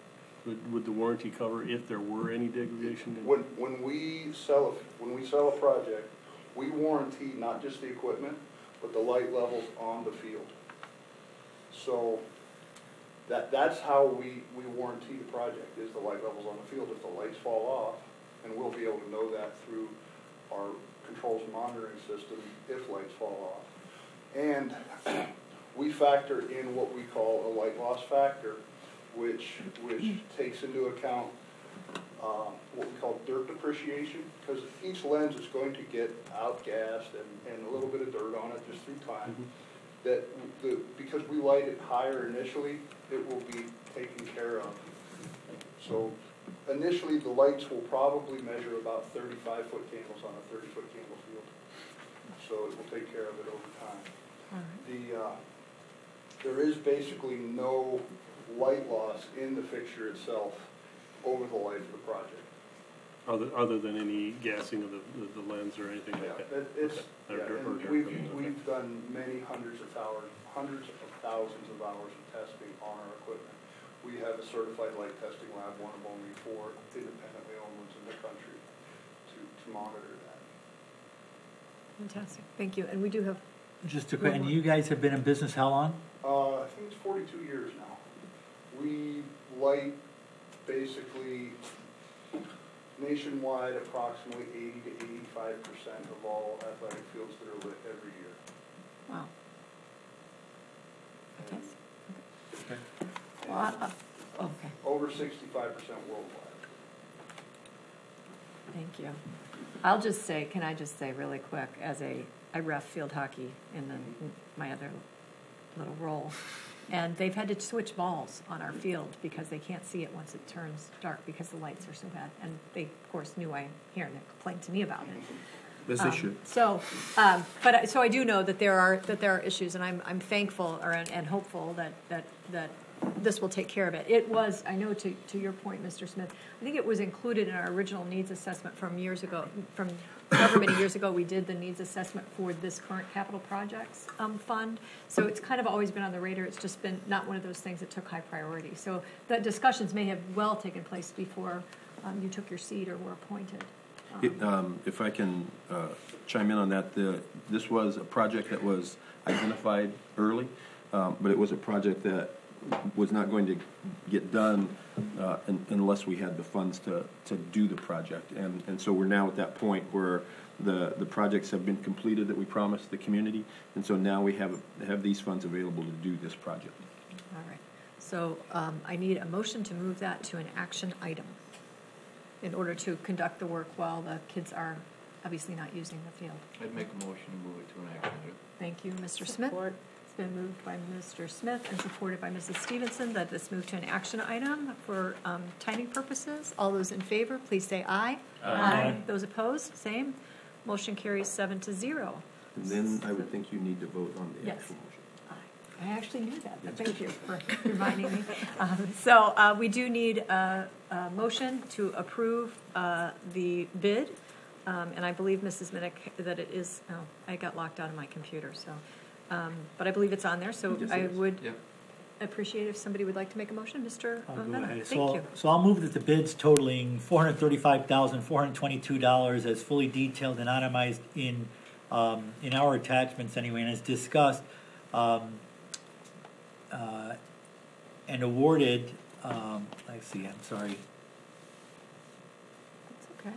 Would the warranty cover if there were any degradation? When we sell a project, we warranty not just the equipment, but the light levels on the field. So that's how we warranty the project, is the light levels on the field. If the lights fall off, and we'll be able to know that through our controls monitoring system if lights fall off. And we factor in what we call a light loss factor, which takes into account what we call dirt depreciation, because each lens is going to get outgassed and a little bit of dirt on it just through time. Because we light it higher initially, it will be taken care of. So initially the lights will probably measure about 35-foot candles on a 30-foot candle field. So it will take care of it over time. There is basically no light loss in the fixture itself over the life of the project. Other than any gassing of the lens or anything like that? We've done many hundreds of thousands of hours of testing on our equipment. We have a certified light testing lab, one of only 4 independently owned ones in the country, to monitor that. Fantastic, thank you. And we do have... Just a quick, and you guys have been in business how long? I think it's 42 years now. We light basically nationwide approximately 80 to 85% of all athletic fields that are lit every year. Wow. Fantastic. Well, okay. Over 65% worldwide. Thank you. I'll just say, can I just say really quick, I ref field hockey in my other little role, and they've had to switch balls on our field because they can't see it once it turns dark because the lights are so bad. And they, of course, knew I here and they complained to me about it. As they should. So I do know that there are issues, and I'm thankful and hopeful that this will take care of it. It was, I know, to your point, Mr. Smith, I think it was included in our original needs assessment from years ago, from however many years ago we did the needs assessment for this current capital projects fund. So it's kind of always been on the radar. It's just been not one of those things that took high priority. So the discussions may have well taken place before you took your seat or were appointed. If I can chime in on that, this was a project that was identified early, but it was a project that was not going to get done unless we had the funds to do the project. And so we're now at that point where the projects have been completed that we promised the community, and so now we have these funds available to do this project. All right. So I need a motion to move that to an action item in order to conduct the work while the kids are obviously not using the field. I'd make a motion to move it to an action item. Thank you, Mr. Smith. It's been moved by Mr. Smith and supported by Mrs. Stevenson that this move to an action item for timing purposes. All those in favor, please say aye. Aye. Those opposed, same. Motion carries 7-0. And then I would think you need to vote on the Yes. actual motion. I actually knew that, but thank you for reminding me. So we do need a motion to approve the bid, and I believe, Mrs. Minnick, that it is, oh, I got locked out of my computer, so, but I believe it's on there, so I would appreciate if somebody would like to make a motion. Mr. I'll go Mena. ahead. Thank you. So I'll move that the bids totaling $435,422 as fully detailed and itemized in our attachments anyway, and as discussed, and awarded, let's see, I'm sorry. It's okay.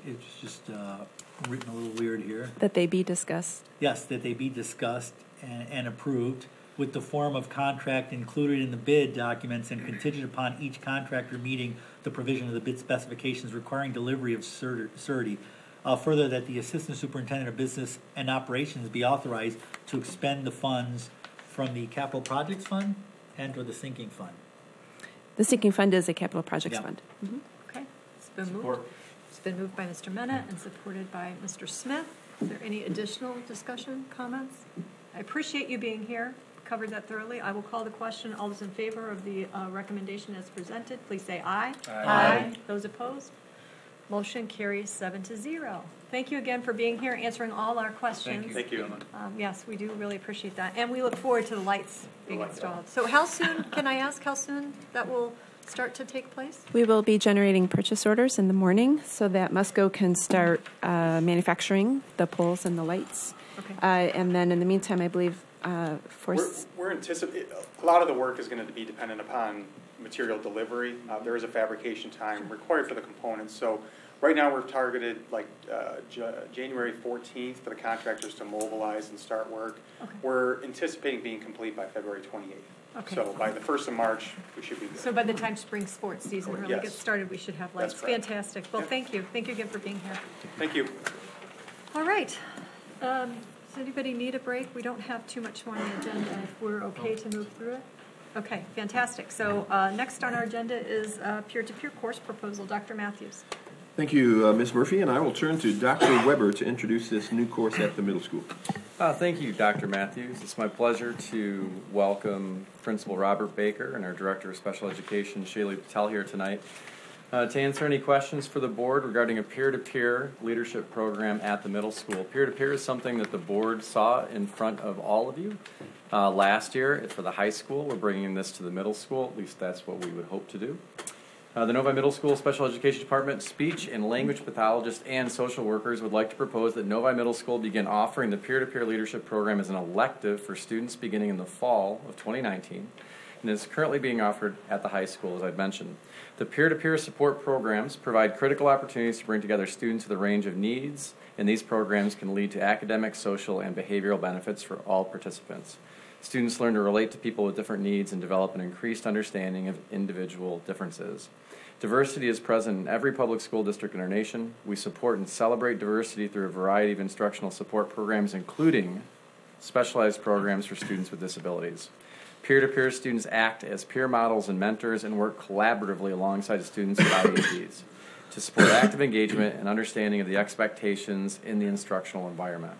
It's just written a little weird here. That they be discussed. Yes, that they be discussed and approved with the form of contract included in the bid documents and contingent upon each contractor meeting the provision of the bid specifications requiring delivery of surety. Further, that the Assistant Superintendent of Business and Operations be authorized to expend the funds from the Capital Projects Fund and or the sinking fund. The sinking fund is a capital projects Yeah. fund. Okay, it's been moved. It's been moved by Mr. Mena and supported by Mr. Smith. Is there any additional discussion, comments? I appreciate you being here, covered that thoroughly. I will call the question. All those in favor of the recommendation as presented, please say aye. Aye. Those opposed? Motion carries 7-0. Thank you again for being here, answering all our questions. Thank you. Yes, we do really appreciate that. And we look forward to the lights being installed. So how soon, can I ask how soon that will start to take place? We will be generating purchase orders in the morning so that Musco can start manufacturing the poles and the lights. Okay. And then in the meantime, I believe We're anticipating, a lot of the work is going to be dependent upon material delivery. There is a fabrication time required for the components. So right now we're targeted like January 14th for the contractors to mobilize and start work. Okay. We're anticipating being complete by February 28th. Okay. So by the 1st of March, we should be good. So by the time spring sports season really Yes. gets started, we should have lights. That's correct. Fantastic. Well, thank you. Thank you again for being here. Thank you. All right. Does anybody need a break? We don't have too much more on the agenda. If we're okay to move through it? Okay, fantastic. So next on our agenda is peer-to-peer course proposal. Dr. Matthews. Thank you, Ms. Murphy, and I will turn to Dr. Weber to introduce this new course at the middle school. Thank you, Dr. Matthews. It's my pleasure to welcome Principal Robert Baker and our Director of Special Education, Shaylee Patel, here tonight to answer any questions for the board regarding a peer-to-peer leadership program at the middle school. Peer-to-peer is something that the board saw in front of all of you last year for the high school. We're bringing this to the middle school. At least that's what we would hope to do. The Novi Middle School Special Education Department speech and language pathologists and social workers would like to propose that Novi Middle School begin offering the peer-to-peer leadership program as an elective for students beginning in the fall of 2019, and is currently being offered at the high school, as I've mentioned. The peer-to-peer support programs provide critical opportunities to bring together students with a range of needs, and these programs can lead to academic, social, and behavioral benefits for all participants. Students learn to relate to people with different needs and develop an increased understanding of individual differences. Diversity is present in every public school district in our nation. We support and celebrate diversity through a variety of instructional support programs, including specialized programs for students with disabilities. Peer-to-peer students act as peer models and mentors and work collaboratively alongside students with IEPs to support active engagement and understanding of the expectations in the instructional environment.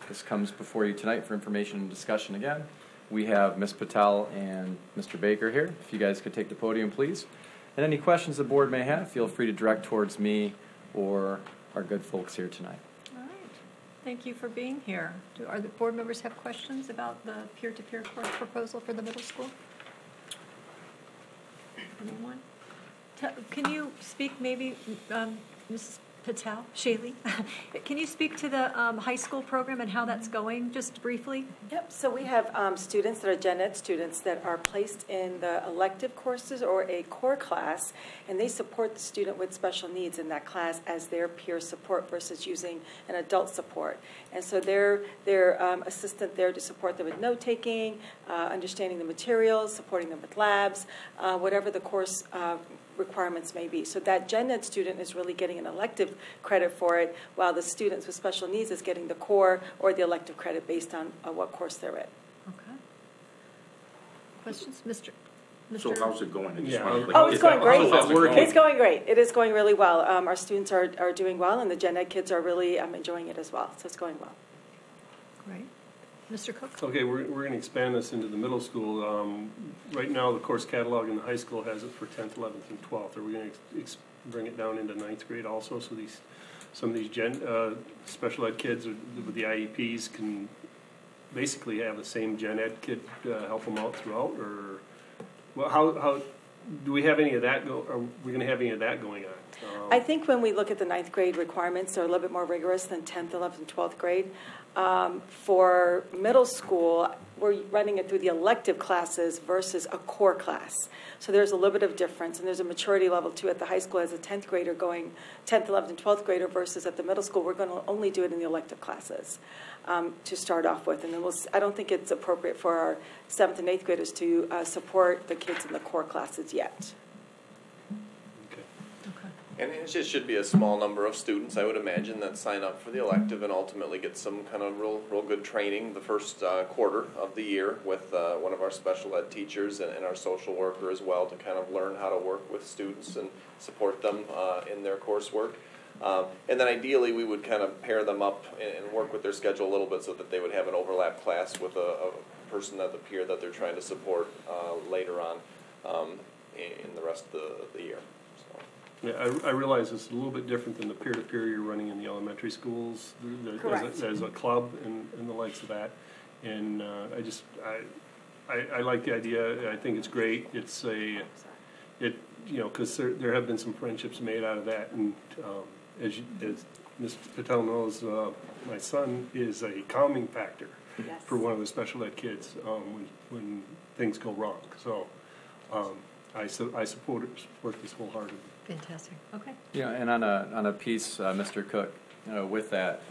This comes before you tonight for information and discussion again. We have Ms. Patel and Mr. Baker here. If you guys could take the podium, please. And any questions the board may have, feel free to direct towards me or our good folks here tonight. All right. Thank you for being here. Are the board members have questions about the peer-to-peer course proposal for the middle school? Anyone? Can you speak maybe, Mrs. Patel, Shaylee, can you speak to the high school program and how that's going, just briefly? Yep, so we have students that are gen ed students that are placed in the elective courses or a core class, and they support the student with special needs in that class as their peer support versus using an adult support. And so they're assistant there to support them with note-taking, understanding the materials, supporting them with labs, whatever the course requirements may be. So that gen ed student is really getting an elective credit for it, while the students with special needs is getting the core or the elective credit based on what course they're in. Okay. Questions? Mr. So how's it going? It's going great. It's going great. It is going really well. Our students are doing well, and the gen ed kids are really enjoying it as well. So it's going well. Great. Mr. Cook? Okay, we're going to expand this into the middle school. Right now, the course catalog in the high school has it for 10th, 11th, and 12th. Are we going to bring it down into 9th grade also, so some of these special ed kids with the IEPs can basically have the same gen ed kid help them out throughout? Or well, how do we have any of that are we going to have any of that going on? I think when we look at the 9th grade requirements, they're a little bit more rigorous than 10th, 11th, and 12th grade. For middle school, we're running it through the elective classes versus a core class. So there's a little bit of difference, and there's a maturity level too at the high school as a 10th grader going 10th, 11th, and 12th grader versus at the middle school, we're going to only do it in the elective classes to start off with. And then I don't think it's appropriate for our 7th and 8th graders to support the kids in the core classes yet. And it just should be a small number of students, I would imagine, that sign up for the elective and ultimately get some kind of real good training the first quarter of the year with one of our special ed teachers and our social worker as well to kind of learn how to work with students and support them in their coursework. And then ideally we would kind of pair them up and work with their schedule a little bit so that they would have an overlap class with a person at the peer that they're trying to support later on in the rest of the year. Yeah, I realize it's a little bit different than the peer-to-peer you're running in the elementary schools. There's a club and the likes of that. And I like the idea. I think it's great. It's because there have been some friendships made out of that. And as Ms. Patel knows, my son is a calming factor for one of the special ed kids when things go wrong. So I support this wholeheartedly. Fantastic. Okay. Yeah, and on a piece, Mr. Cook, with that,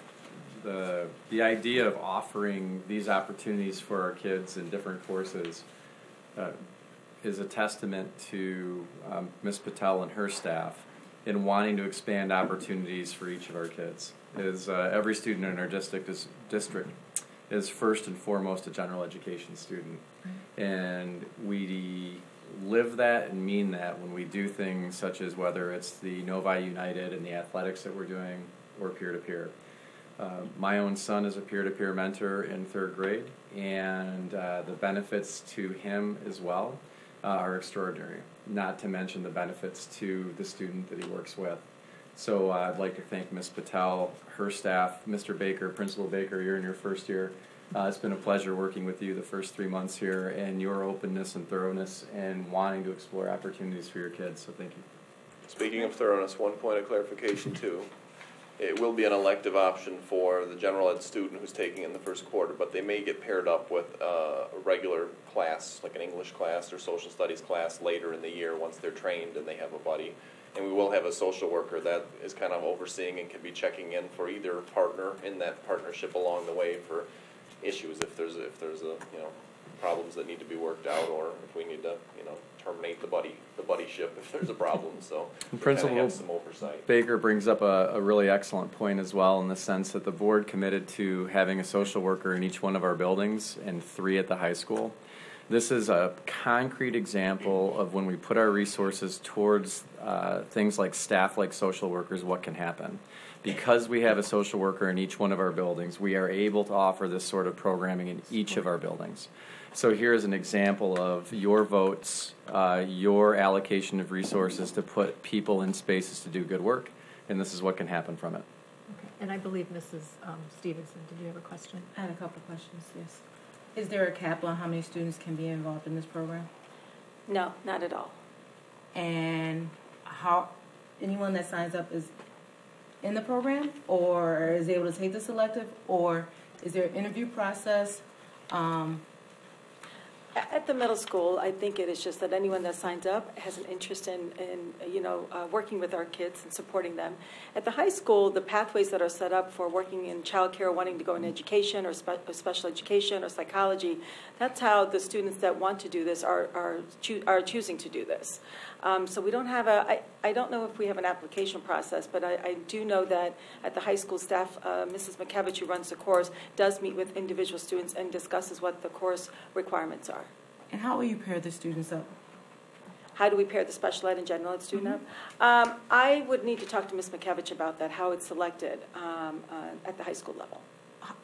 the idea of offering these opportunities for our kids in different courses is a testament to Ms. Patel and her staff in wanting to expand opportunities for each of our kids. Every student in our district is first and foremost a general education student, and we live that and mean that when we do things such as whether it's the Novi United and the athletics that we're doing or peer-to-peer. My own son is a peer-to-peer mentor in 3rd grade, and the benefits to him as well are extraordinary, not to mention the benefits to the student that he works with. So I'd like to thank Ms. Patel, her staff, Mr. Baker, Principal Baker, you're in your first year. It's been a pleasure working with you the first 3 months here, and your openness and thoroughness and wanting to explore opportunities for your kids, so thank you. Speaking of thoroughness, one point of clarification too. It will be an elective option for the general ed student who's taking in the first quarter, but they may get paired up with a regular class, like an English class or social studies class later in the year once they're trained and they have a buddy. And we will have a social worker that is kind of overseeing and can be checking in for either partner in that partnership along the way for issues if there's a problems that need to be worked out, or if we need to terminate the buddyship if there's a problem. So Principal have some oversight. Baker brings up a really excellent point as well, in the sense that the board committed to having a social worker in each one of our buildings and 3 at the high school. This is a concrete example of when we put our resources towards things like staff, like social workers, what can happen. Because we have a social worker in each one of our buildings, we are able to offer this sort of programming in each of our buildings. So here's an example of your votes, your allocation of resources to put people in spaces to do good work, and this is what can happen from it. Okay. And I believe Mrs. Stevenson, did you have a question? I have a couple of questions, yes. Is there a cap on how many students can be involved in this program? No, not at all. And how anyone that signs up is in the program, or is able to take this elective, or is there an interview process? At the middle school, I think it is just that anyone that signs up has an interest in working with our kids and supporting them. At the high school, the pathways that are set up for working in childcare, wanting to go in education or special education or psychology, that's how the students that want to do this are choosing to do this. So we don't have I don't know if we have an application process, but I do know that at the high school staff, Mrs. McKevich, who runs the course, does meet with individual students and discusses what the course requirements are. And how will you pair the students up? How do we pair the special ed and general ed student up? I would need to talk to Ms. McKevich about that, how it's selected at the high school level.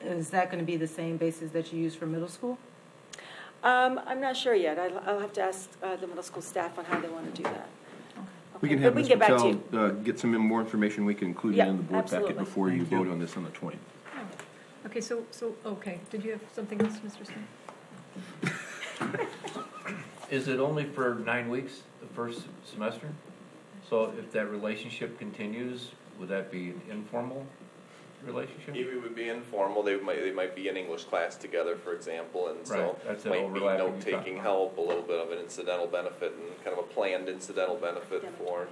Is that going to be the same basis that you use for middle school? I'm not sure yet. I'll have to ask the middle school staff on how they want to do that. We can have we Ms. can get back to Patel get some more information. We can include it in the board packet before you vote on this on the 20th. Okay, okay. Did you have something else, Mr. Smith? Is it only for 9 weeks, the first semester? So if that relationship continues, would that be an informal relationship? It would be informal. They might be in English class together, for example, and so That's might be note-taking help, a little bit of an incidental benefit, and kind of a planned incidental benefit for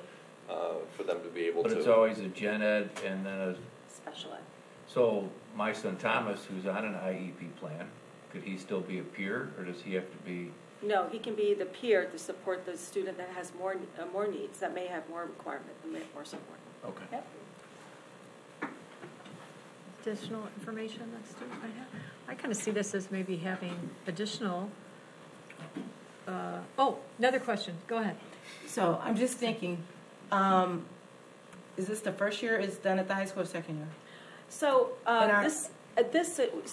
them to be able to. But it's always a gen ed and then a special ed. So my son Thomas, who's on an IEP plan, could he still be a peer, or does he have to be? No, he can be the peer to support the student that has more needs, that may have more requirement, and more support. Okay. Yep. Additional information that student might have? I kind of see this as maybe having additional. Another question. Go ahead. So I'm just thinking, is this the first year it's done at the high school or second year? So the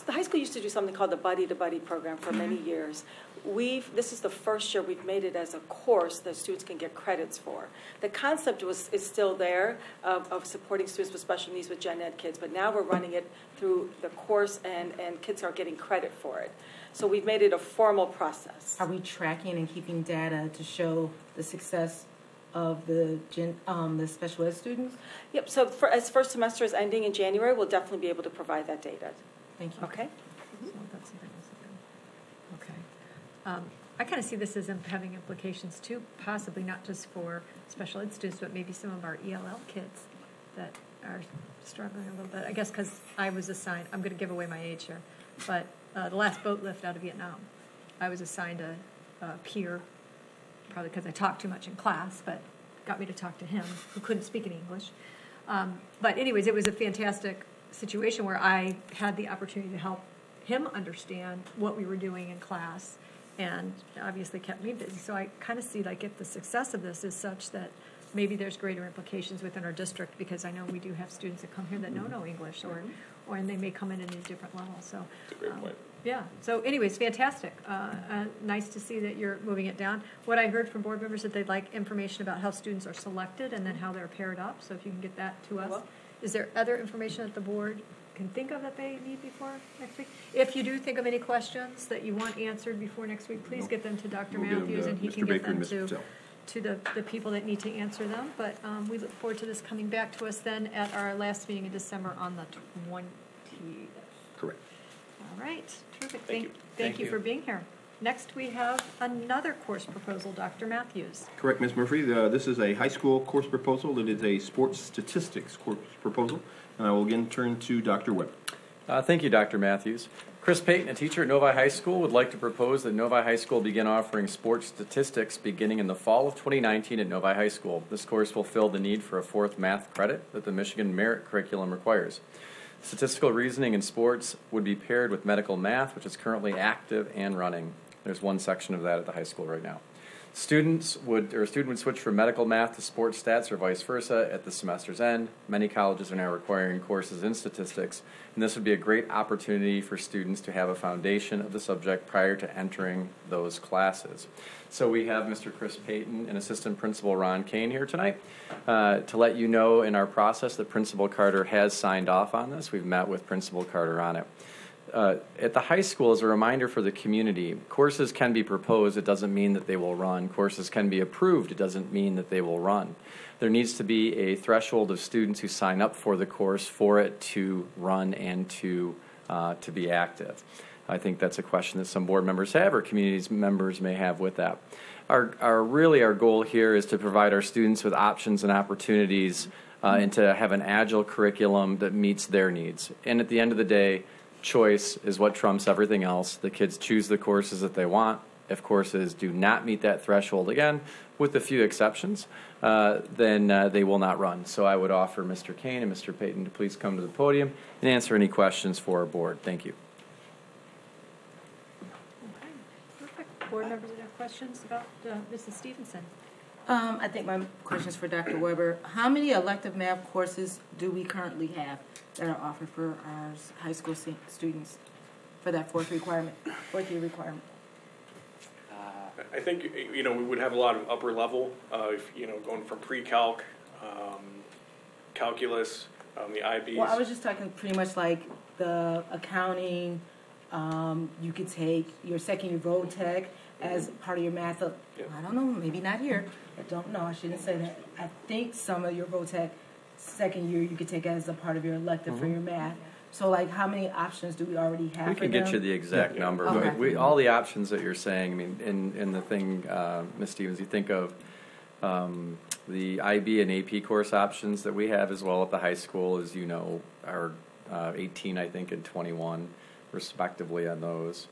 high school used to do something called the Buddy to Buddy program for many years. This is the first year we've made it as a course that students can get credits for. The concept is still there of supporting students with special needs with gen ed kids, but now we're running it through the course and kids are getting credit for it. So we've made it a formal process. Are we tracking and keeping data to show the success of the special ed students? Yep, so as first semester is ending in January, we'll definitely be able to provide that data. Thank you. Okay. So that's something else. Okay. I kind of see this as having implications too, possibly not just for special ed students, but maybe some of our ELL kids that are struggling a little bit. I guess because I was assigned, I'm going to give away my age here, but the last boat lift out of Vietnam, I was assigned a peer, probably because I talked too much in class, but got me to talk to him, who couldn't speak any English. But anyways, it was a fantastic situation where I had the opportunity to help him understand what we were doing in class, and obviously kept me busy. So I kind of see like if the success of this is such that maybe there's greater implications within our district, because I know we do have students that come here that don't know English, and they may come in at a different level. So that's a great point. Yeah. So anyways, fantastic. Nice to see that you're moving it down. What I heard from board members that they'd like information about how students are selected and then how they're paired up. So if you can get that to us. Is there other information that the board can think of that they need before next week? If you do think of any questions that you want answered before next week, please get them to Dr. Matthews, and he can get them to the people that need to answer them. But we look forward to this coming back to us then at our last meeting in December on the 20th. Correct. All right. Terrific. Thank you for being here. Next, we have another course proposal, Dr. Matthews. Correct, Ms. Murphy. This is a high school course proposal. It is a sports statistics course proposal. And I will again turn to Dr. Webb. Thank you, Dr. Matthews. Chris Payton, a teacher at Novi High School, would like to propose that Novi High School begin offering sports statistics beginning in the fall of 2019 at Novi High School. This course will fill the need for a fourth math credit that the Michigan Merit Curriculum requires. Statistical reasoning in sports would be paired with medical math, which is currently active and running. There's one section of that at the high school right now. A student would switch from medical math to sports stats or vice versa at the semester's end. Many colleges are now requiring courses in statistics, and this would be a great opportunity for students to have a foundation of the subject prior to entering those classes. So we have Mr. Chris Payton and Assistant Principal Ron Kane here tonight to let you know in our process that Principal Carter has signed off on this. We've met with Principal Carter on it. At the high school, as a reminder for the community, courses can be proposed. It doesn't mean that they will run. Courses can be approved. It doesn't mean that they will run. There needs to be a threshold of students who sign up for the course for it to run and to be active. I think that's a question that some board members have or community members may have with that. Our goal here is to provide our students with options and opportunities and to have an agile curriculum that meets their needs. And at the end of the day, choice is what trumps everything else. The kids choose the courses that they want. If courses do not meet that threshold, again, with a few exceptions, then they will not run. So I would offer Mr. Kane and Mr. Payton to please come to the podium and answer any questions for our board. Thank you. Okay, perfect. Board members have questions about Mrs. Stevenson? I think my question is for Dr. Weber. How many elective math courses do we currently have that are offered for our high school students for that fourth year requirement? I think, we would have a lot of upper level, going from pre-calc, calculus, the IBs. Well, I was just talking pretty much like the accounting. You could take your second year road tech as part of your math. I don't know, maybe not here. I don't know. I shouldn't say that. I think some of your road tech second year you could take as a part of your elective for your math. So, like, how many options do we already have? We can get you the exact number. Okay. But all the options that you're saying, I mean, in the thing, Ms. Stevens, you think of the IB and AP course options that we have as well at the high school, as you know, are 18, I think, and 21, respectively, on those.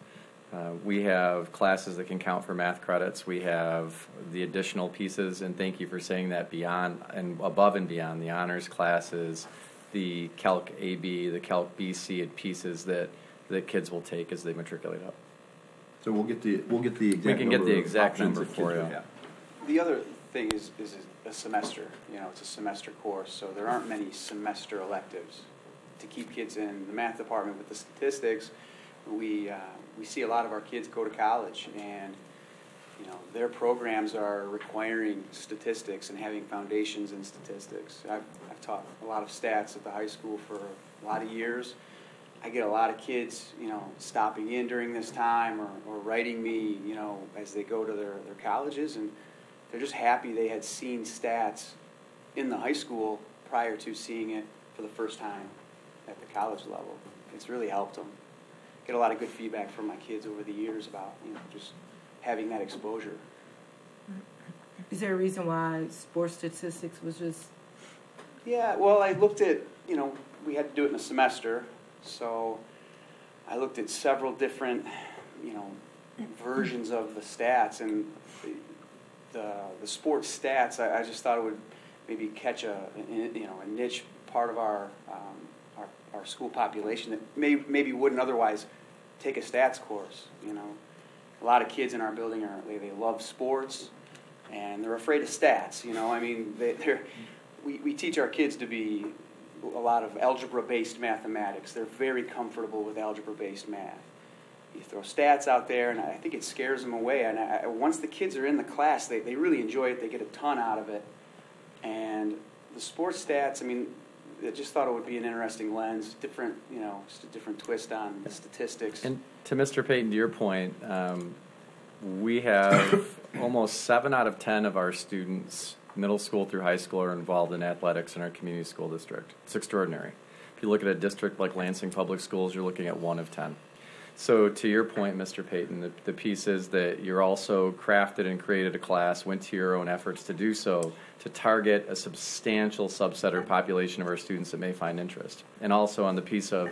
We have classes that can count for math credits. We have the additional pieces, and thank you for saying that, beyond and above and beyond the honors classes, the Calc AB, the Calc BC, and pieces that kids will take as they matriculate up. So we'll get the exact. We can get the exact number for you. The other thing is a semester. It's a semester course, so there aren't many semester electives to keep kids in the math department. With the statistics, we see a lot of our kids go to college, and their programs are requiring statistics and having foundations in statistics. I've taught a lot of stats at the high school for a lot of years. I get a lot of kids, stopping in during this time or writing me, as they go to their colleges, and they're just happy they had seen stats in the high school prior to seeing it for the first time at the college level. It's really helped them. Get a lot of good feedback from my kids over the years about, just having that exposure. Is there a reason why sports statistics was just... Yeah, well, I looked at, we had to do it in a semester, so I looked at several different, versions of the stats, and the sports stats, I just thought it would maybe catch a niche part of our school population that maybe wouldn't otherwise take a stats course. A lot of kids in our building they love sports, and they're afraid of stats. We teach our kids to be a lot of algebra-based mathematics. They're very comfortable with algebra-based math. You throw stats out there, and I think it scares them away. And once the kids are in the class, they really enjoy it. They get a ton out of it. And the sports stats, I just thought it would be an interesting lens, different, just a different twist on the statistics. And to Mr. Payton, to your point, we have almost 7 out of 10 of our students, middle school through high school, are involved in athletics in our community school district. It's extraordinary. If you look at a district like Lansing Public Schools, you're looking at 1 of 10. So to your point, Mr. Payton, the piece is that you're also crafted and created a class, went to your own efforts to do so, to target a substantial subset or population of our students that may find interest. And also on the piece of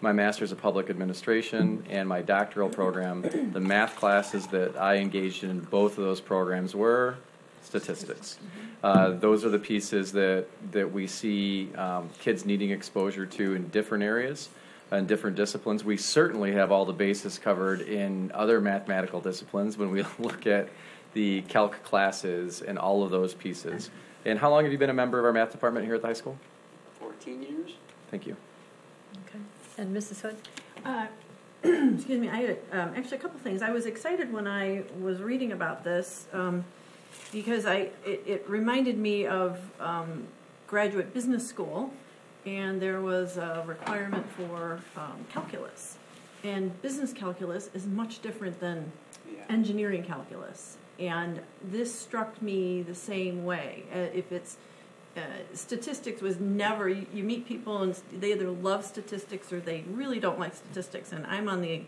my Master's of Public Administration and my doctoral program, the math classes that I engaged in both of those programs were statistics. Those are the pieces that we see kids needing exposure to in different areas and different disciplines. We certainly have all the bases covered in other mathematical disciplines when we look at the calc classes and all of those pieces. And how long have you been a member of our math department here at the high school? 14 years. Thank you. Okay. And Mrs. Hood? Excuse me, I had actually a couple things. I was excited when I was reading about this because it reminded me of graduate business school, and there was a requirement for calculus. And business calculus is much different than engineering calculus. And this struck me the same way. If it's statistics was never, you meet people and they either love statistics or they really don't like statistics. And I'm on the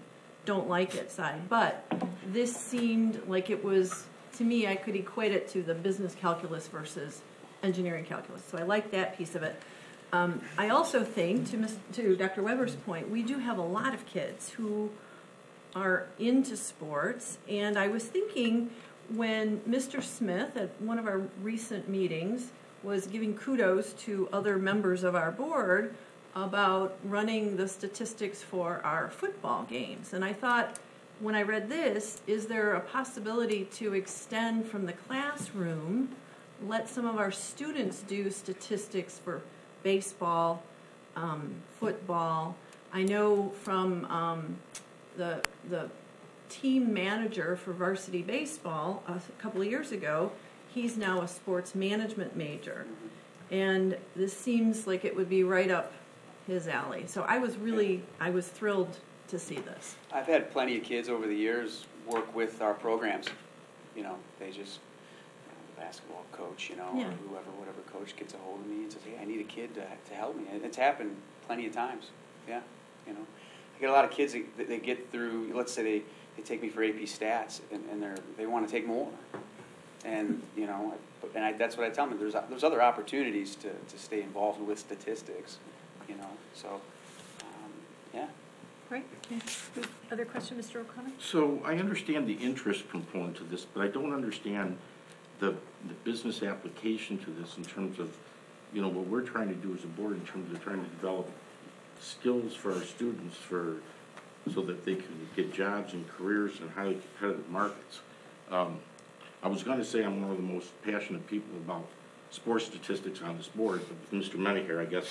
don't like it side. But this seemed like it was, to me, I could equate it to the business calculus versus engineering calculus. So I like that piece of it. I also think, to Dr. Weber's point, we do have a lot of kids who are into sports, and I was thinking when Mr. Smith at one of our recent meetings was giving kudos to other members of our board about running the statistics for our football games. And I thought, when I read this, is there a possibility to extend from the classroom, let some of our students do statistics for baseball, football? I know from the team manager for varsity baseball a couple of years ago, he's now a sports management major. And this seems like it would be right up his alley. So I was thrilled to see this. I've had plenty of kids over the years work with our programs. You know, they just, basketball coach, or whatever coach gets a hold of me and says, hey, I need a kid to help me. And it's happened plenty of times. Yeah, I get a lot of kids that they get through, let's say they take me for AP Stats, and they want to take more. And, that's what I tell them. There's other opportunities to stay involved with statistics, so, yeah. Right. Other question, Mr. O'Connor? So I understand the interest component to this, but I don't understand the business application to this in terms of, what we're trying to do as a board in terms of trying to develop skills for our students so that they can get jobs and careers in highly competitive markets. I was going to say I'm one of the most passionate people about sports statistics on this board, but with Mr. Menaher, I guess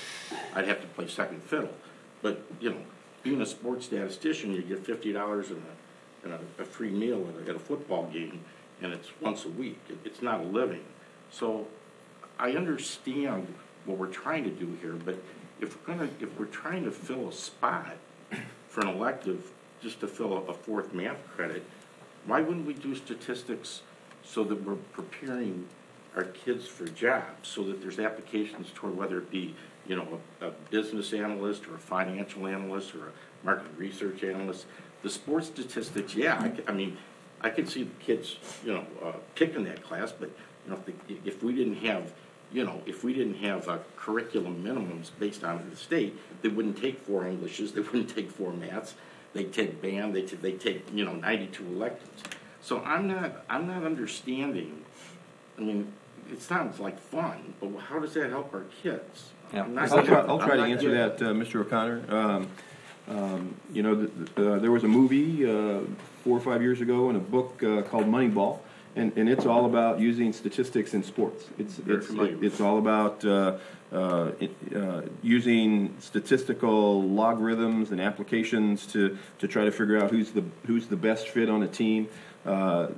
I'd have to play second fiddle. But, being a sports statistician, you get $50 and a free meal at a football game, and it's once a week. It's not a living. So I understand what we're trying to do here, but if we're trying to fill a spot for an elective just to fill a fourth math credit, why wouldn't we do statistics so that we're preparing our kids for jobs, so that there's applications toward whether it be a business analyst or a financial analyst or a market research analyst? The sports statistics, I could see the kids picking that class, but if we didn't have curriculum minimums based on the state, they wouldn't take 4 Englishes, they wouldn't take 4 maths, they take band, they take 92 electives. So I'm not understanding. It sounds like fun, but how does that help our kids? Yeah. I'll try to answer that, Mr. O'Connor. There was a movie 4 or 5 years ago and a book called Moneyball, and it's all about using statistics in sports. It's all about using statistical logarithms and applications to try to figure out who's the best fit on a team.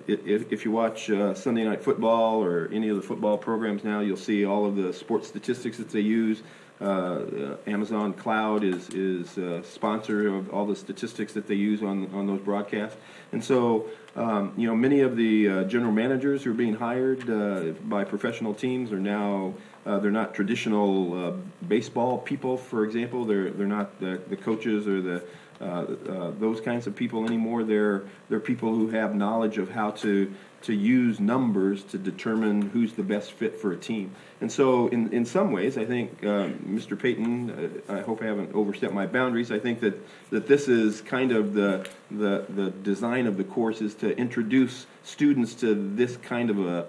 If you watch Sunday Night Football or any of the football programs now, you'll see all of the sports statistics that they use. Amazon Cloud is a sponsor of all the statistics that they use on those broadcasts. And so, many of the general managers who are being hired by professional teams are now they're not traditional baseball people, for example. They're not the coaches or those kinds of people anymore. They're people who have knowledge of how to use numbers to determine who's the best fit for a team. And so in some ways, I think, Mr. Payton, I hope I haven't overstepped my boundaries, I think that this is kind of the design of the course is to introduce students to this kind of a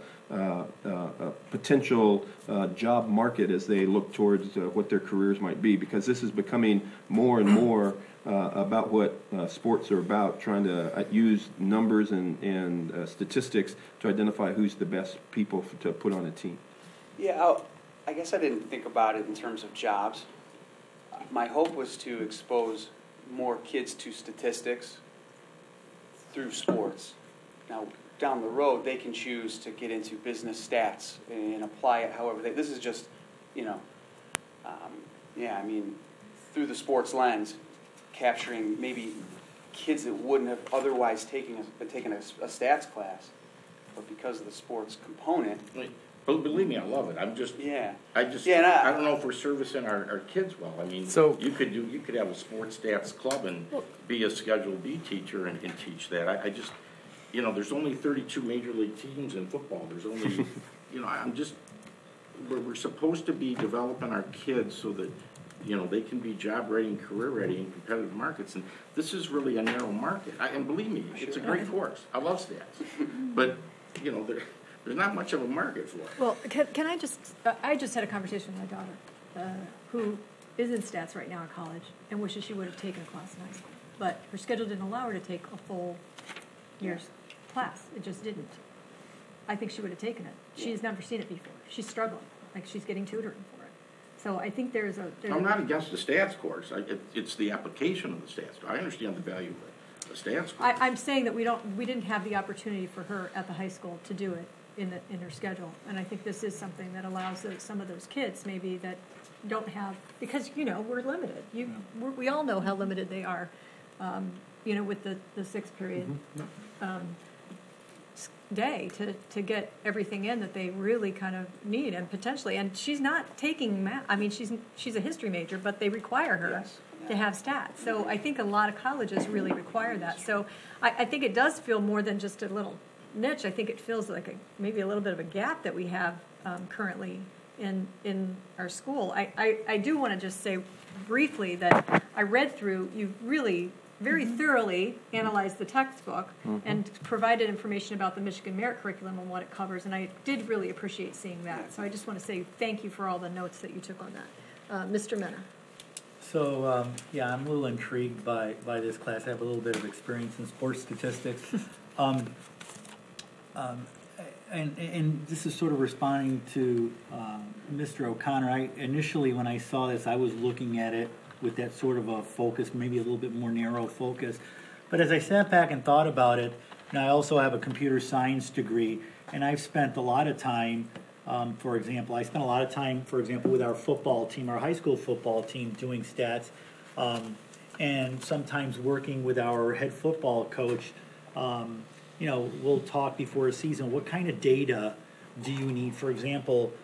potential job market as they look towards what their careers might be, because this is becoming more and more about what sports are about, trying to use numbers and statistics to identify who's the best people to put on a team. Yeah, I guess I didn't think about it in terms of jobs. My hope was to expose more kids to statistics through sports. Now, down the road, they can choose to get into business stats and apply it however they. This is just, through the sports lens, capturing maybe kids that wouldn't have otherwise taken a stats class, but because of the sports component. But believe me, I love it. I don't know if we're servicing our kids well. I mean, So- you could have a sports stats club and be a Schedule B teacher and teach that. I just, there's only 32 major league teams in football. There's only, we're supposed to be developing our kids so that, they can be job ready and career ready in competitive markets. And this is really a narrow market. And believe me, it's a great course. I love stats. But, there's not much of a market for it. Well, can I just had a conversation with my daughter, who is in stats right now in college and wishes she would have taken a class in high school. But her schedule didn't allow her to take a full year's class. It just didn't. I think she would have taken it. She's never seen it before. She's struggling. Like, she's getting tutoring for it. So I think there's I'm not against the stats course. It's the application of the stats. I understand the value of the stats course. I'm saying that we didn't have the opportunity for her at the high school to do it in her schedule, and I think this is something that allows some of those kids maybe that don't have, because we're limited. We all know how limited they are, with the sixth period day to get everything in that they really kind of need and potentially. And she's not taking math. I mean, she's a history major, but they require her to have stats. So I think a lot of colleges really require that. So I think it does feel more than just a little niche. I think it feels like maybe a little bit of a gap that we have currently in our school. I do want to just say briefly that I read through, you really very thoroughly analyzed the textbook and provided information about the Michigan Merit Curriculum and what it covers, and I did really appreciate seeing that. So I just want to say thank you for all the notes that you took on that. Mr. Mena. So, I'm a little intrigued by this class. I have a little bit of experience in sports statistics. And this is sort of responding to Mr. O'Connor. Initially, when I saw this, I was looking at it with that sort of a focus, maybe a little bit more narrow focus. But as I sat back and thought about it, and I also have a computer science degree, and I've spent a lot of time, for example, with our football team, our high school football team, doing stats, and sometimes working with our head football coach. We'll talk before a season, what kind of data do you need? For example,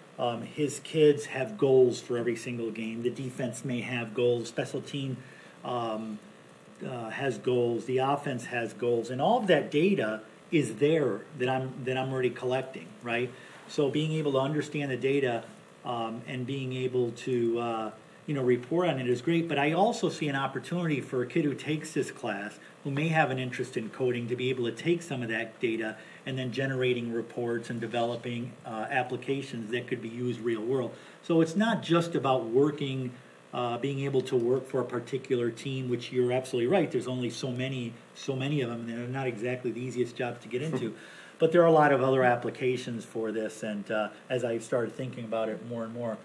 his kids have goals for every single game. The defense may have goals. Special team has goals. The offense has goals. And all of that data is there that I'm already collecting, right? So being able to understand the data and being able to report on it is great. But I also see an opportunity for a kid who takes this class, who may have an interest in coding, to be able to take some of that data and then generating reports and developing applications that could be used real world. So it's not just about working, being able to work for a particular team, which you're absolutely right. There's only so many of them, and they're not exactly the easiest jobs to get into. But there are a lot of other applications for this, and as I started thinking about it more and more.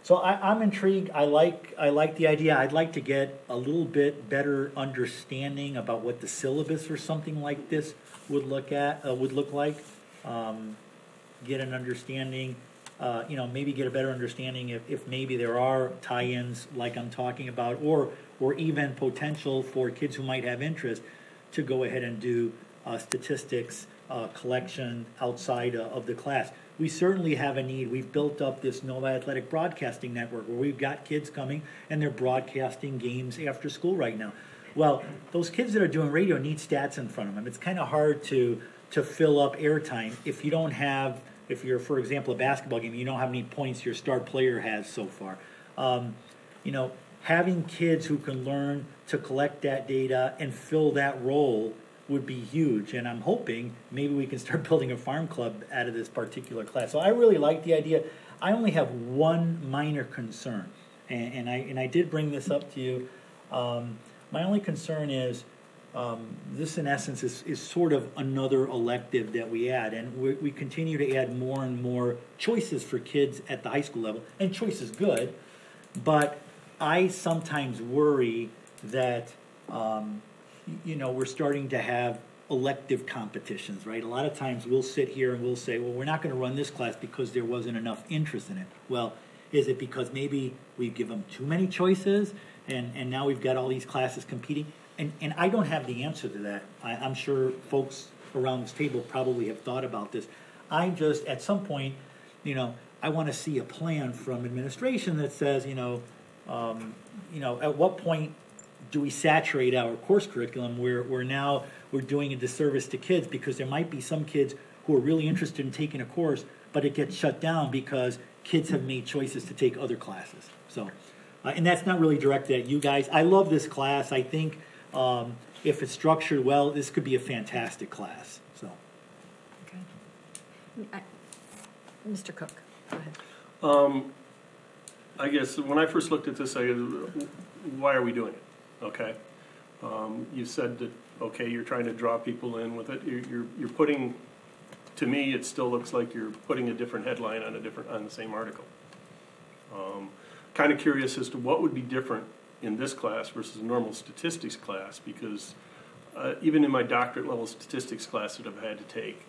So I'm intrigued. I like the idea. I'd like to get a little bit better understanding about what the syllabus for something like this would look like. Get an understanding. Maybe get a better understanding if maybe there are tie-ins like I'm talking about, or even potential for kids who might have interest to go ahead and do statistics collection outside of the class. We certainly have a need. We've built up this Nova Athletic Broadcasting Network where we've got kids coming and they're broadcasting games after school right now. Well, those kids that are doing radio need stats in front of them. It's kind of hard to fill up airtime if you don't have, if you're, for example, a basketball game, you don't have how many points your star player has so far. Having kids who can learn to collect that data and fill that role would be huge, and I'm hoping maybe we can start building a farm club out of this particular class. So I really like the idea. I only have one minor concern, and I did bring this up to you. My only concern is this, in essence, is sort of another elective that we add, and we continue to add more and more choices for kids at the high school level, and choice is good, but I sometimes worry that we're starting to have elective competitions, right? A lot of times we'll sit here and we'll say, well, we're not going to run this class because there wasn't enough interest in it. Well, is it because maybe we give them too many choices and now we've got all these classes competing? And I don't have the answer to that. I'm sure folks around this table probably have thought about this. I'm just, at some point, I want to see a plan from administration that says, at what point do we saturate our course curriculum where now we're doing a disservice to kids, because there might be some kids who are really interested in taking a course, but it gets shut down because kids have made choices to take other classes. So, and that's not really directed at you guys. I love this class. I think if it's structured well, this could be a fantastic class. So, okay. Mr. Cook, go ahead. I guess when I first looked at this, why are we doing it? Okay. You said that, okay, you're trying to draw people in with it. You're putting, to me, it still looks like you're putting a different headline on the same article. Kind of curious as to what would be different in this class versus a normal statistics class, because even in my doctorate level statistics class that I've had to take,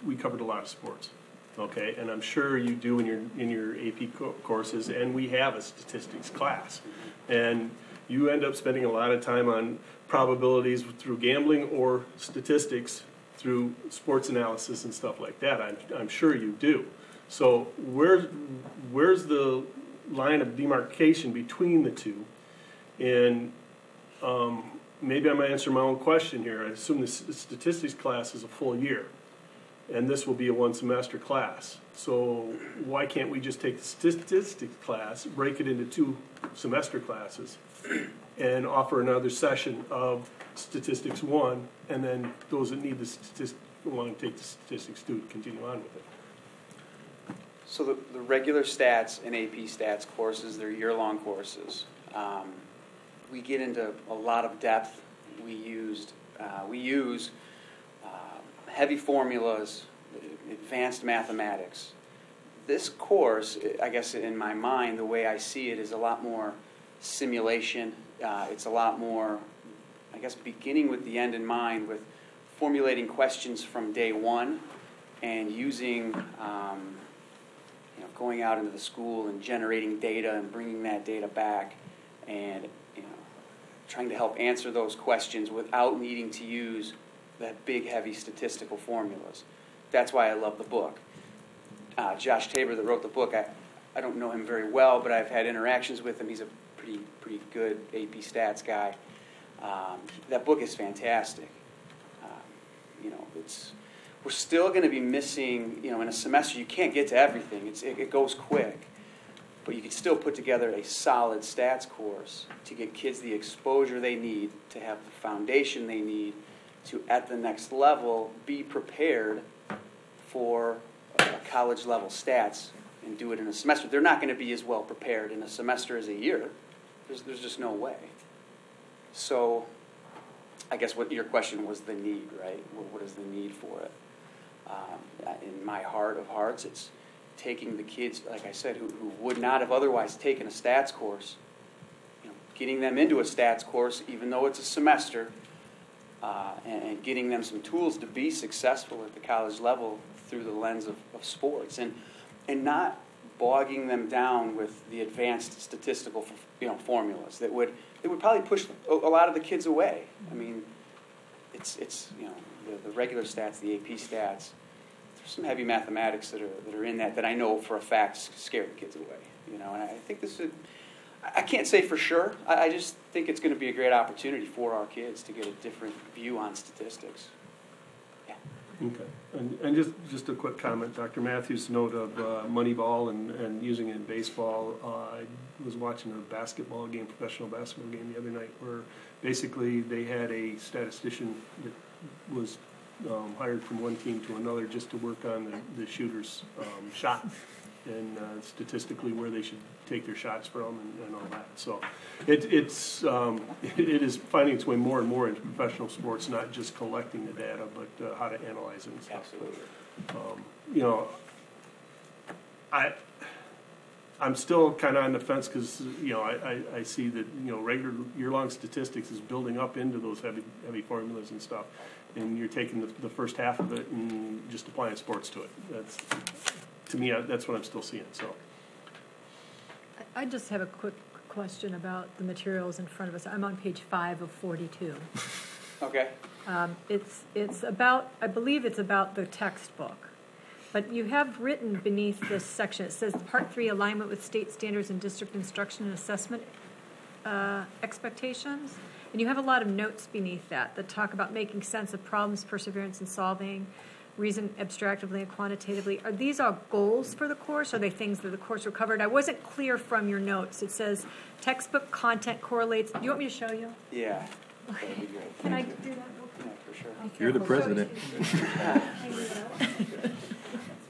we covered a lot of sports. Okay, and I'm sure you do in your AP courses, and we have a statistics class, and you end up spending a lot of time on probabilities through gambling or statistics through sports analysis and stuff like that. I'm sure you do. So where's the line of demarcation between the two? And maybe I'm going to answer my own question here. I assume the statistics class is a full year, and this will be a one-semester class. So why can't we just take the statistics class, break it into 2 semester classes, and offer another session of statistics 1, and then those that need the statistics want to take the statistics 2 to continue on with it? So the regular stats and AP stats courses, they're year-long courses. We get into a lot of depth. We use heavy formulas, advanced mathematics. This course, I guess in my mind, the way I see it is a lot more simulation. It's a lot more, I guess, beginning with the end in mind, with formulating questions from day one and using, going out into the school and generating data and bringing that data back and, trying to help answer those questions without needing to use that big, heavy statistical formulas. That's why I love the book. Josh Tabor, that wrote the book, I don't know him very well, but I've had interactions with him. He's a pretty good AP stats guy. That book is fantastic. We're still going to be missing, in a semester, you can't get to everything. It goes quick. But you can still put together a solid stats course to get kids the exposure they need, to have the foundation they need to, at the next level, be prepared for college level stats and do it in a semester. They're not going to be as well prepared in a semester as a year. There's just no way. So I guess what your question was, the need, right? What is the need for it? In my heart of hearts, it's taking the kids, like I said, who would not have otherwise taken a stats course, getting them into a stats course, even though it's a semester, and getting them some tools to be successful at the college level through the lens of sports, and not bogging them down with the advanced statistical formulas that would probably push a lot of the kids away. I mean, it's the regular stats, the AP stats. There's some heavy mathematics that are in that I know for a fact scare the kids away. And I think this is. I can't say for sure. I just think it's going to be a great opportunity for our kids to get a different view on statistics. Yeah. Okay. And just a quick comment. Dr. Matthews' note of Moneyball and using it in baseball. I was watching a basketball game, professional basketball game the other night, where basically they had a statistician that was hired from one team to another just to work on the shooter's shot and statistically where they should take their shots from and all that. So it is finding its way more and more into professional sports, not just collecting the data, but how to analyze it and stuff. Absolutely. I'm still kind of on the fence because I see that regular year-long statistics is building up into those heavy formulas and stuff, and you're taking the first half of it and just applying sports to it. That's, to me, that's what I'm still seeing. So I just have a quick question about the materials in front of us. I'm on page 5 of 42. Okay. It's about, I believe it's about the textbook. But you have written beneath this section, it says Part 3, alignment with state standards and district instruction and assessment expectations. And you have a lot of notes beneath that talk about making sense of problems, perseverance in solving, reason abstractively and quantitatively. Are these all goals for the course? Or are they things that the course will cover? I wasn't clear from your notes. It says textbook content correlates. Do you want me to show you? Yeah. That'd be great. Can I Thank do you. that? Yeah, for sure. You're the president. It's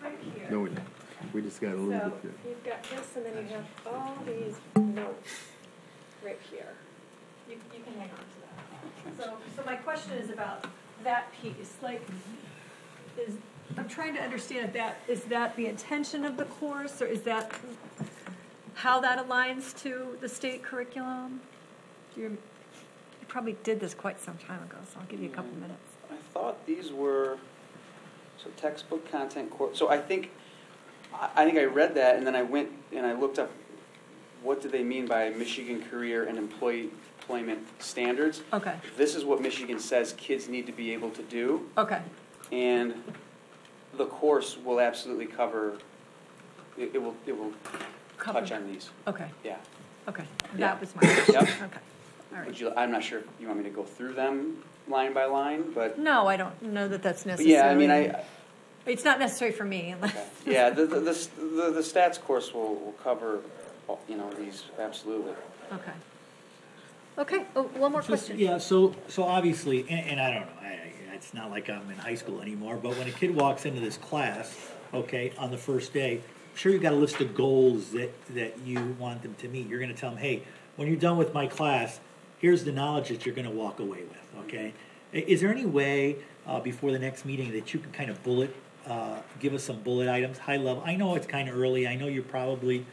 right here. No, we just got a little So bit here. you've got this, and then you have all these notes right here. You can hang on to that. So my question is about that piece. Like, I'm trying to understand is that the intention of the course, or is that how that aligns to the state curriculum? You probably did this quite some time ago, so I'll give you a couple minutes. I thought these were, so textbook content course. So I think I read that, and then I went and I looked up what do they mean by Michigan Career and Employment Standards. Okay. This is what Michigan says kids need to be able to do. Okay. And the course will absolutely cover. It will touch on these. Okay. Yeah. Okay. Yeah. That was my question. Yep. Okay. All right. I'm not sure if you want me to go through them line by line, but No, I don't know that that's but necessary. yeah, I mean, It's not necessary for me. Unless yeah, the stats course will cover, these absolutely. Okay. Okay. Oh, one more Just- question. Yeah, so obviously, and I don't know, it's not like I'm in high school anymore, but when a kid walks into this class, okay, on the first day, I'm sure you've got a list of goals that you want them to meet. You're going to tell them, hey, when you're done with my class, here's the knowledge that you're going to walk away with, okay? Is there any way before the next meeting that you can kind of give us some bullet items, high level? I know it's kind of early. I know you're probably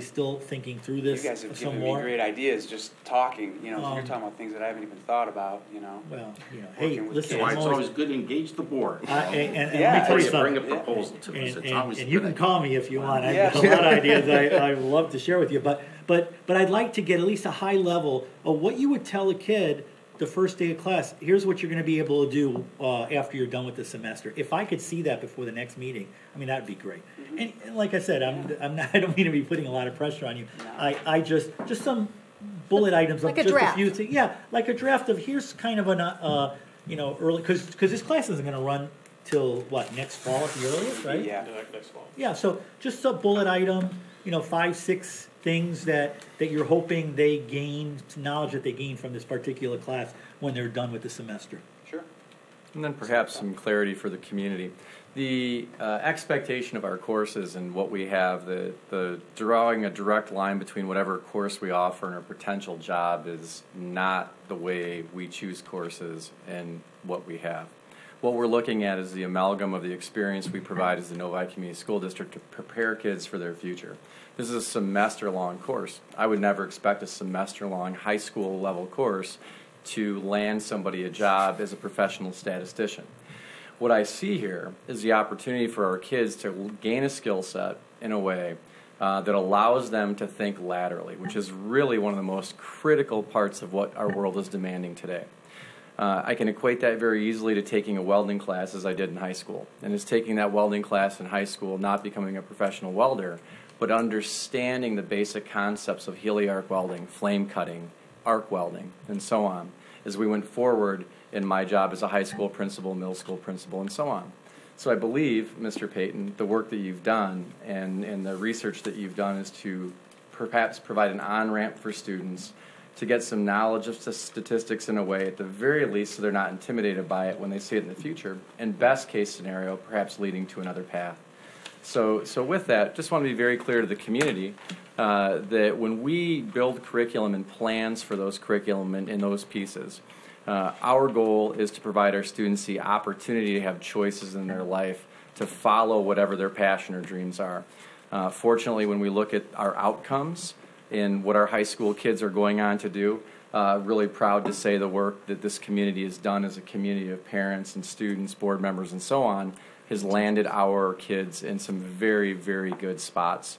still thinking through this You guys have some given more. me great ideas just talking. You're talking about things that I haven't even thought about. Well, hey, listen, That's why it's always good to engage the board. And Yeah. let me tell you Bring something. a proposal to us. It's always a And you good can idea. call me if you want. I've Yeah. got a lot of ideas I would love to share with you. But I'd like to get at least a high level of what you would tell a kid the first day of class. Here's what you're going to be able to do after you're done with the semester. If I could see that before the next meeting, I mean, that'd be great. And like I said, I'm not. I don't mean to be putting a lot of pressure on you. I just some bullet items Like of a just draft. a few things. Yeah, like a draft of here's kind of an early because this class isn't going to run till what, next fall at the earliest, right? Yeah. Next fall. Yeah, so just a bullet item, 5, 6 things that you're hoping they gain, knowledge that they gain from this particular class when they're done with the semester. Sure. And then perhaps some clarity for the community. The expectation of our courses and what we have, the drawing a direct line between whatever course we offer and our potential job is not the way we choose courses and what we have. What we're looking at is the amalgam of the experience we provide as the Novi Community School District to prepare kids for their future. This is a semester-long course. I would never expect a semester-long high school level course to land somebody a job as a professional statistician. What I see here is the opportunity for our kids to gain a skill set in a way that allows them to think laterally, which is really one of the most critical parts of what our world is demanding today. I can equate that very easily to taking a welding class as I did in high school. And it's taking that welding class in high school, not becoming a professional welder, but understanding the basic concepts of heliarc welding, flame cutting, arc welding, and so on, as we went forward in my job as a high school principal, middle school principal, and so on. So I believe, Mr. Payton, the work that you've done and the research that you've done is to perhaps provide an on-ramp for students to get some knowledge of statistics in a way, at the very least, so they're not intimidated by it when they see it in the future, and best case scenario, perhaps leading to another path. So with that, just want to be very clear to the community that when we build curriculum and plans for those curriculum in those pieces, our goal is to provide our students the opportunity to have choices in their life to follow whatever their passion or dreams are. Fortunately, when we look at our outcomes and what our high school kids are going on to do, really proud to say the work that this community has done as a community of parents and students, board members, and so on, has landed our kids in some very, very good spots.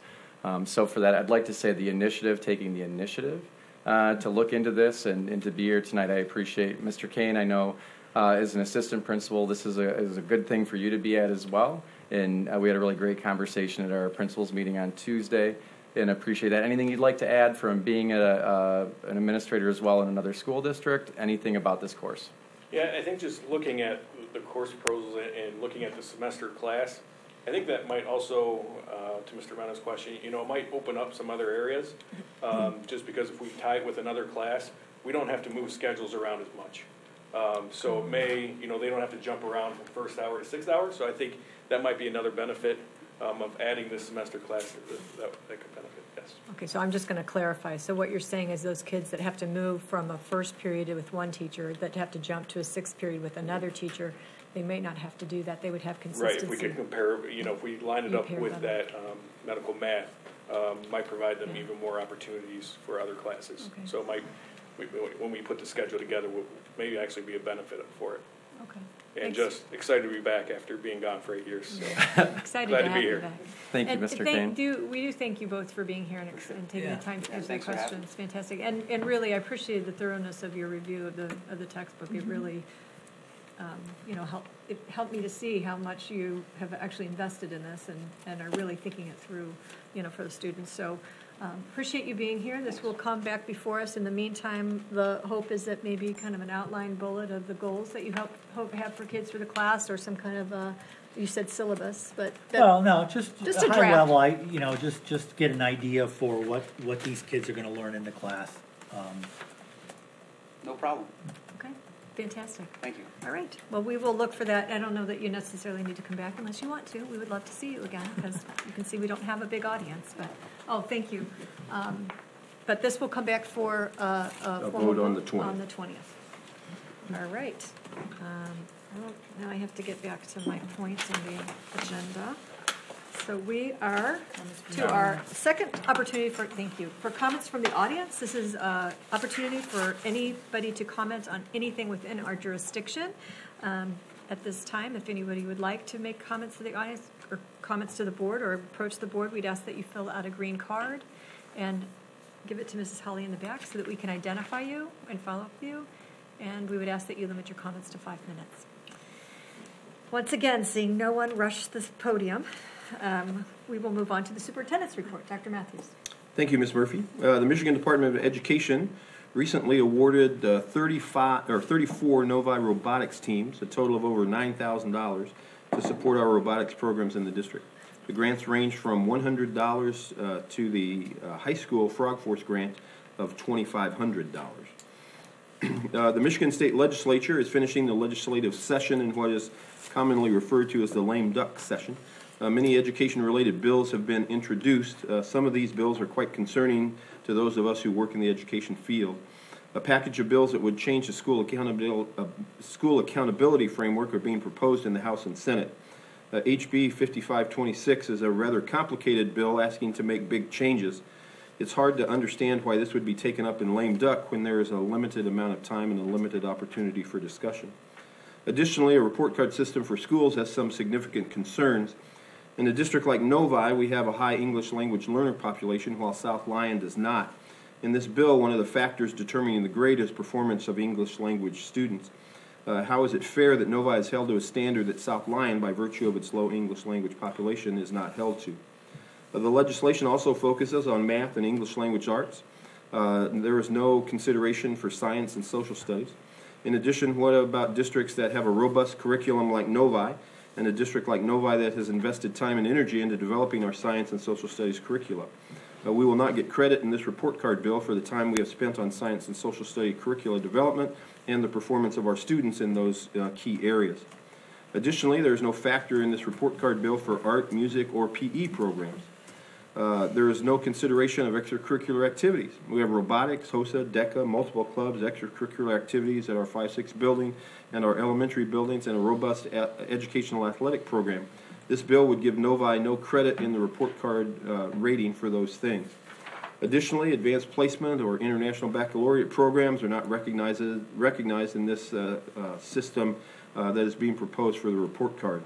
So for that, I'd like to say the initiative, taking the initiative to look into this and to be here tonight. I appreciate Mr. Kane. I know as an assistant principal, this is a good thing for you to be at as well. And we had a really great conversation at our principals meeting on Tuesday, and appreciate that. Anything you'd like to add from being an administrator as well in another school district? Anything about this course? Yeah, I think just looking at the course proposals and looking at the semester class, I think that might also, to Mr. Mena's question, it might open up some other areas, just because if we tie it with another class, we don't have to move schedules around as much. So it may, they don't have to jump around from first hour to sixth hour, so I think that might be another benefit of adding this semester class that could benefit, yes. Okay, so I'm just going to clarify. So what you're saying is those kids that have to move from a first period with one teacher, that have to jump to a sixth period with another teacher, they may not have to do that. They would have consistency. Right, if we could compare, if we line it up with that medical math, might provide them even more opportunities for other classes. Okay. So it might, when we put the schedule together, will maybe actually be a benefit for it. Okay. And Thanks. Just excited to be back after being gone for 8 years. So. Excited Glad to be have here. you back. Thank you, Mr. Kane. We do thank you both for being here and taking the time to answer the thanks for having questions. Fantastic. And really, I appreciate the thoroughness of your review of the textbook. It really, helped me to see how much you have actually invested in this and are really thinking it through, for the students. So appreciate you being here. This will come back before us. In the meantime, the hope is that maybe kind of an outline bullet of the goals that you hope have for kids for the class, or some kind of you said syllabus, but well, no, just a high draft. level. Just get an idea for what these kids are going to learn in the class. No problem. Okay, fantastic. Thank you. All right. Well, we will look for that. I don't know that you necessarily need to come back unless you want to. We would love to see you again, because you can see we don't have a big audience. But thank you. But this will come back for a formal vote on the 20th. On the 20th. All right. Now I have to get back to my points on the agenda. So we are to our second opportunity for comments from the audience. This is an opportunity for anybody to comment on anything within our jurisdiction. At this time, if anybody would like to make comments to the audience or comments to the board or approach the board, we'd ask that you fill out a green card and give it to Mrs. Holly in the back so that we can identify you and follow up with you. And we would ask that you limit your comments to 5 minutes. Once again, seeing no one rush this podium, we will move on to the superintendent's report. Dr. Matthews. Thank you, Ms. Murphy. The Michigan Department of Education recently awarded 34 Novi robotics teams a total of over $9,000 to support our robotics programs in the district. The grants range from $100 to the high school Frog Force grant of $2,500. The Michigan State Legislature is finishing the legislative session in what is commonly referred to as the lame duck session. Many education-related bills have been introduced. Some of these bills are quite concerning to those of us who work in the education field. A package of bills that would change the school accountability framework are being proposed in the House and Senate. HB 5526 is a rather complicated bill asking to make big changes. It's hard to understand why this would be taken up in lame duck when there is a limited amount of time and a limited opportunity for discussion. Additionally, a report card system for schools has some significant concerns. In a district like Novi, we have a high English language learner population, while South Lyon does not. In this bill, one of the factors determining the grade is performance of English language students. How is it fair that Novi is held to a standard that South Lyon, by virtue of its low English language population, is not held to? The legislation also focuses on math and English language arts. There is no consideration for science and social studies. In addition, what about districts that have a robust curriculum like Novi, and a district like Novi that has invested time and energy into developing our science and social studies curricula? We will not get credit in this report card bill for the time we have spent on science and social study curricula development and the performance of our students in those key areas. Additionally, there is no factor in this report card bill for art, music, or PE programs. There is no consideration of extracurricular activities. We have robotics, HOSA, DECA, multiple clubs, extracurricular activities at our 5-6 building and our elementary buildings, and a robust educational athletic program. This bill would give Novi no credit in the report card rating for those things. Additionally, advanced placement or international baccalaureate programs are not recognized in this system that is being proposed for the report card.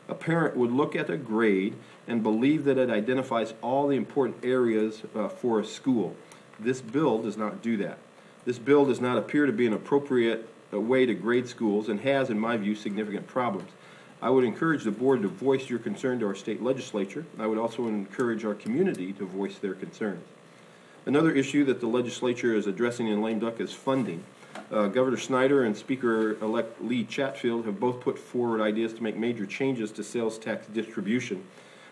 A parent would look at a grade and believe that it identifies all the important areas for a school. This bill does not do that. This bill does not appear to be an appropriate way to grade schools and has, in my view, significant problems. I would encourage the board to voice your concern to our state legislature. I would also encourage our community to voice their concerns. Another issue that the legislature is addressing in lame duck is funding. Governor Snyder and Speaker-elect Lee Chatfield have both put forward ideas to make major changes to sales tax distribution.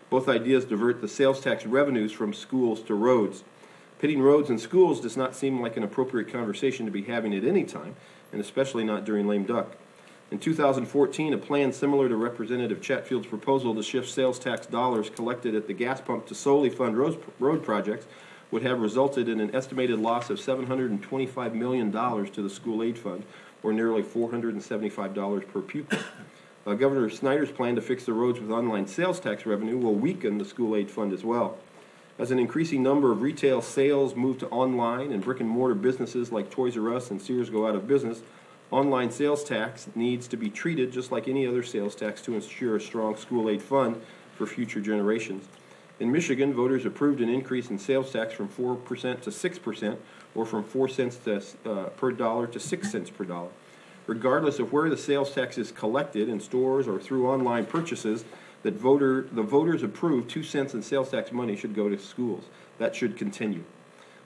Both ideas divert the sales tax revenues from schools to roads. Pitting roads and schools does not seem like an appropriate conversation to be having at any time, and especially not during lame duck. In 2014, a plan similar to Representative Chatfield's proposal to shift sales tax dollars collected at the gas pump to solely fund road projects would have resulted in an estimated loss of $725 million to the school aid fund, or nearly $475 per pupil. Governor Snyder's plan to fix the roads with online sales tax revenue will weaken the school aid fund as well. As an increasing number of retail sales move to online and brick-and-mortar businesses like Toys R Us and Sears go out of business, online sales tax needs to be treated just like any other sales tax to ensure a strong school aid fund for future generations. In Michigan, voters approved an increase in sales tax from 4% to 6%, or from 4 cents per dollar to 6 cents per dollar. Regardless of where the sales tax is collected, in stores or through online purchases, the voters approved 2 cents in sales tax money should go to schools. That should continue.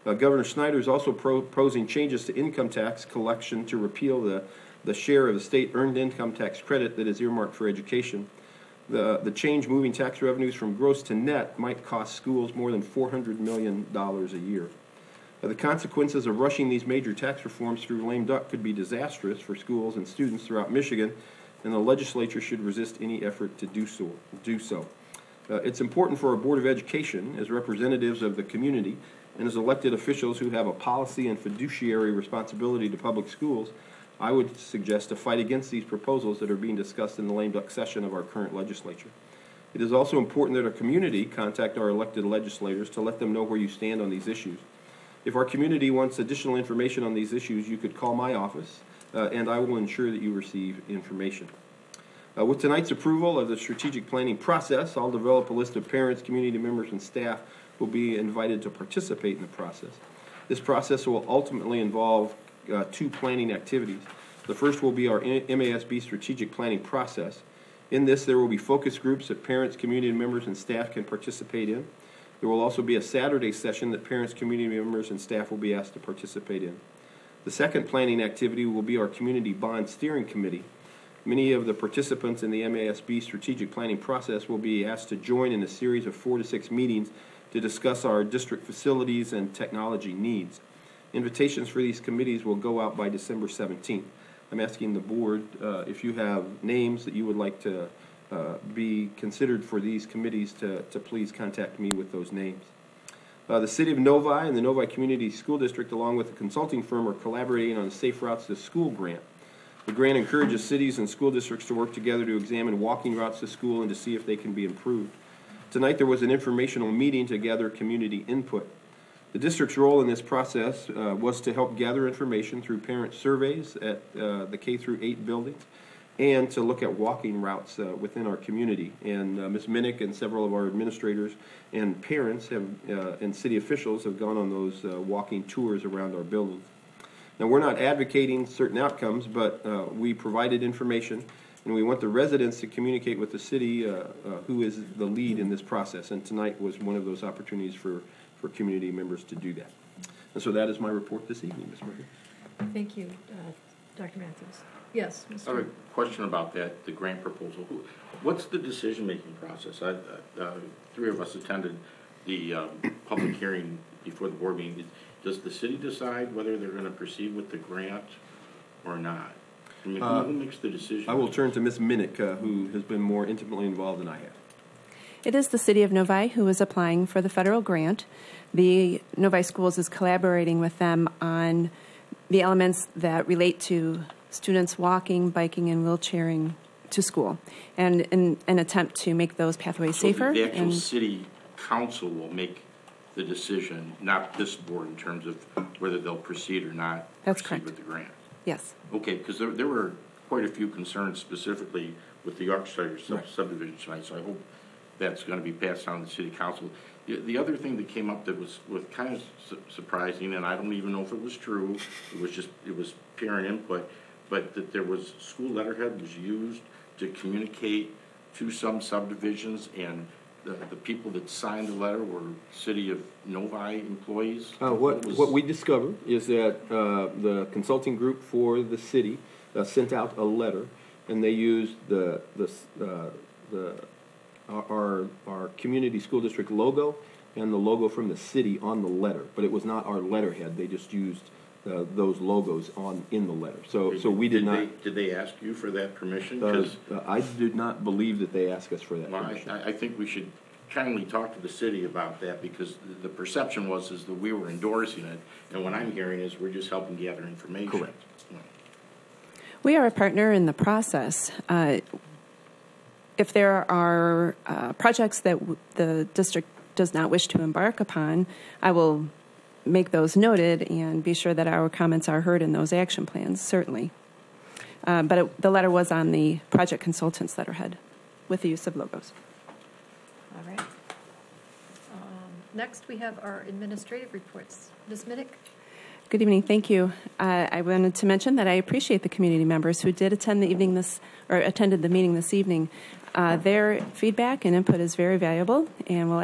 Governor Snyder is also proposing changes to income tax collection to repeal the share of the state earned income tax credit that is earmarked for education. The change moving tax revenues from gross to net might cost schools more than $400 million a year. The consequences of rushing these major tax reforms through lame duck could be disastrous for schools and students throughout Michigan, and the legislature should resist any effort to do so. It's important for our Board of Education, as representatives of the community and as elected officials who have a policy and fiduciary responsibility to public schools, I would suggest to fight against these proposals that are being discussed in the lame duck session of our current legislature. It is also important that our community contact our elected legislators to let them know where you stand on these issues. If our community wants additional information on these issues, you could call my office, and I will ensure that you receive information. With tonight's approval of the strategic planning process, I'll develop a list of parents, community members, and staff who will be invited to participate in the process. This process will ultimately involve 2 planning activities. The first will be our MASB strategic planning process. In this, there will be focus groups that parents, community members, and staff can participate in. There will also be a Saturday session that parents, community members, and staff will be asked to participate in. The second planning activity will be our Community Bond Steering Committee. Many of the participants in the MASB strategic planning process will be asked to join in a series of 4 to 6 meetings to discuss our district facilities and technology needs. Invitations for these committees will go out by December 17th. I'm asking the board if you have names that you would like to be considered for these committees to please contact me with those names. The City of Novi and the Novi Community School District, along with a consulting firm, are collaborating on a Safe Routes to School grant. The grant encourages cities and school districts to work together to examine walking routes to school and to see if they can be improved. Tonight there was an informational meeting to gather community input. The district's role in this process was to help gather information through parent surveys at the K-8 buildings and to look at walking routes within our community. And Ms. Minnick and several of our administrators and parents and city officials have gone on those walking tours around our buildings. Now, we're not advocating certain outcomes, but we provided information, and we want the residents to communicate with the city who is the lead in this process. And tonight was one of those opportunities for community members to do that. And so that is my report this evening, Ms. Murphy. Thank you, Dr. Matthews. Yes, Mr. I have a question about that, the grant proposal. What's the decision-making process? 3 of us attended the public hearing before the board meeting. Does the city decide whether they're going to proceed with the grant or not? I mean, who makes the decision? I will turn to Ms. Minnick, who has been more intimately involved than I have. It is the City of Novi who is applying for the federal grant. The Novi Schools is collaborating with them on the elements that relate to students walking, biking, and wheelchairing to school, and in an attempt to make those pathways safer. The actual city council will make the decision, not this board, in terms of whether they'll proceed or not. That's proceed correct. With the grant. Yes. Okay, because there were quite a few concerns specifically with the Yorkshire subdivision tonight, so I hope that's going to be passed on to the city council. The other thing that came up that was kind of surprising, and I don't even know if it was true, it was parent input, but that there was, school letterhead was used to communicate to some subdivisions, and the people that signed the letter were City of Novi employees? What we discovered is that the consulting group for the city sent out a letter, and they used our community school district logo and the logo from the city on the letter, but it was not our letterhead. They just used those logos in the letter. So we did not. Did they ask you for that permission? I did not believe that they asked us for that permission. I think we should kindly talk to the city about that, because the perception was that we were endorsing it, and what I'm hearing is we're just helping gather information. Correct. We are a partner in the process. If there are projects that the district does not wish to embark upon, I will make those noted and be sure that our comments are heard in those action plans, certainly. But the letter was on the project consultant's letterhead with the use of logos. All right. Next, we have our administrative reports. Ms. Minnick? Good evening. Thank you. I wanted to mention that I appreciate the community members who did attend the attended the meeting this evening. Their feedback and input is very valuable and will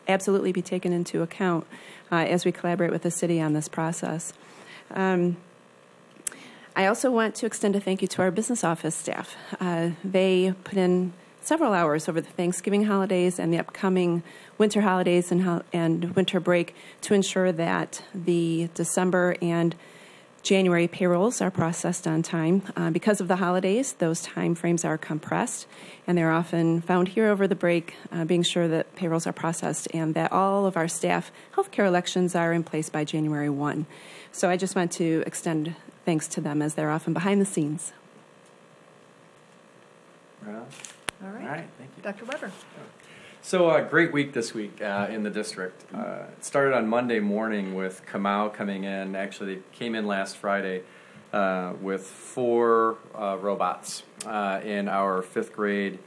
absolutely be taken into account as we collaborate with the city on this process. I also want to extend a thank you to our business office staff. They put in several hours over the Thanksgiving holidays and the upcoming winter holidays and winter break to ensure that the December and January payrolls are processed on time. Because of the holidays, those time frames are compressed, and they're often found here over the break, being sure that payrolls are processed and that all of our staff healthcare elections are in place by January 1. So I just want to extend thanks to them, as they're often behind the scenes. All right. Thank you. Dr. Weber. So a great week this week in the district. It started on Monday morning with Kamau coming in. Actually, they came in last Friday with 4 robots in our 5th grade.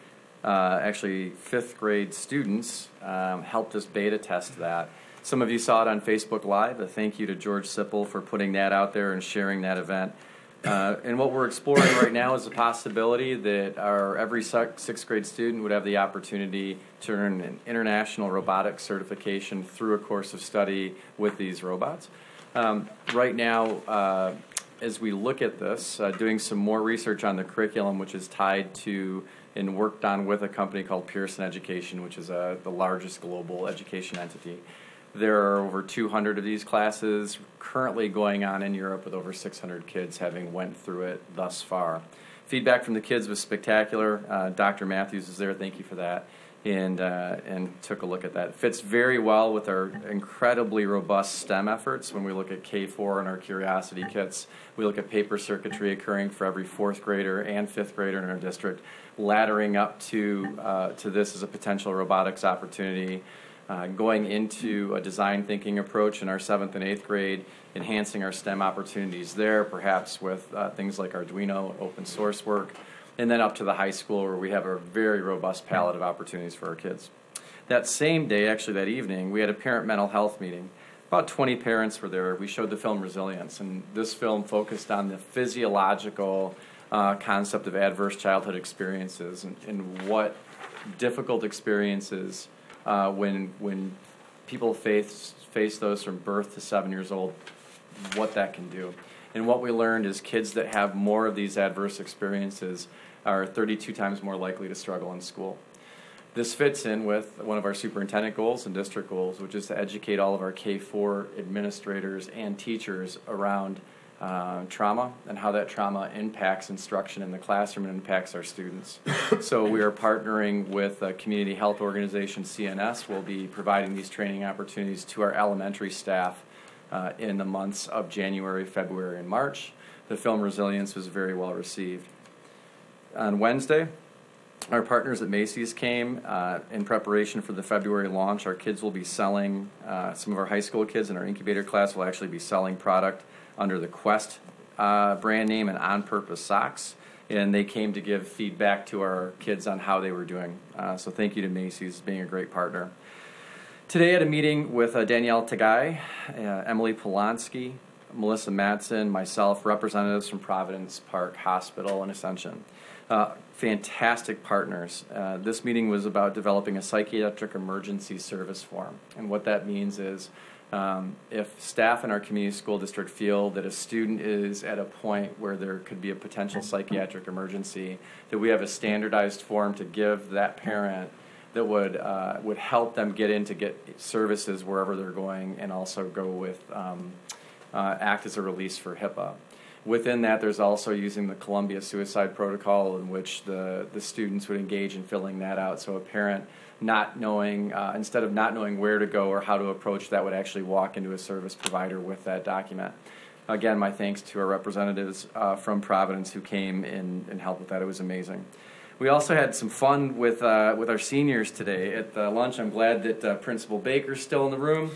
Actually, 5th grade students helped us beta test that. Some of you saw it on Facebook Live. A thank you to George Sipple for putting that out there and sharing that event. And what we're exploring right now is the possibility that every 6th grade student would have the opportunity to earn an international robotics certification through a course of study with these robots. Right now, as we look at this, doing some more research on the curriculum, which is tied to and worked on with a company called Pearson Education, which is the largest global education entity. There are over 200 of these classes currently going on in Europe, with over 600 kids having went through it thus far. Feedback from the kids was spectacular. Dr. Matthews is there, thank you for that, and took a look at that. It fits very well with our incredibly robust STEM efforts. When we look at K4 and our Curiosity kits, we look at paper circuitry occurring for every 4th grader and 5th grader in our district, laddering up to this as a potential robotics opportunity. Going into a design thinking approach in our 7th and 8th grade, enhancing our STEM opportunities there, perhaps with things like Arduino, open source work, and then up to the high school, where we have a very robust palette of opportunities for our kids. That same day, actually that evening, we had a parent mental health meeting. About 20 parents were there. We showed the film Resilience, and this film focused on the physiological concept of adverse childhood experiences and what difficult experiences when people face those from birth to 7 years old, what that can do. And what we learned is kids that have more of these adverse experiences are 32 times more likely to struggle in school. This fits in with one of our superintendent goals and district goals, which is to educate all of our K4 administrators and teachers around trauma and how that trauma impacts instruction in the classroom and impacts our students. So we are partnering with a community health organization, CNS. We'll be providing these training opportunities to our elementary staff in the months of January, February, and March. The film Resilience was very well received. On Wednesday, our partners at Macy's came in preparation for the February launch. Our kids will be selling, some of our high school kids in our incubator class will actually be selling product under the Quest brand name and On Purpose socks. And they came to give feedback to our kids on how they were doing. So thank you to Macy's being a great partner. Today I had a meeting with Danielle Tagai, Emily Polanski, Melissa Matson, myself, representatives from Providence Park Hospital and Ascension. Fantastic partners. This meeting was about developing a psychiatric emergency service form. And what that means is if staff in our community school district feel that a student is at a point where there could be a potential psychiatric emergency, that we have a standardized form to give that parent that would help them get in to get services wherever they're going, and also go with act as a release for HIPAA. Within that, there's also using the Columbia Suicide Protocol, in which the students would engage in filling that out. So a parent not knowing, instead of not knowing where to go or how to approach that, would actually walk into a service provider with that document. Again, my thanks to our representatives from Providence who came in and helped with that. It was amazing. We also had some fun with our seniors today at the lunch. I'm glad that Principal Baker's still in the room.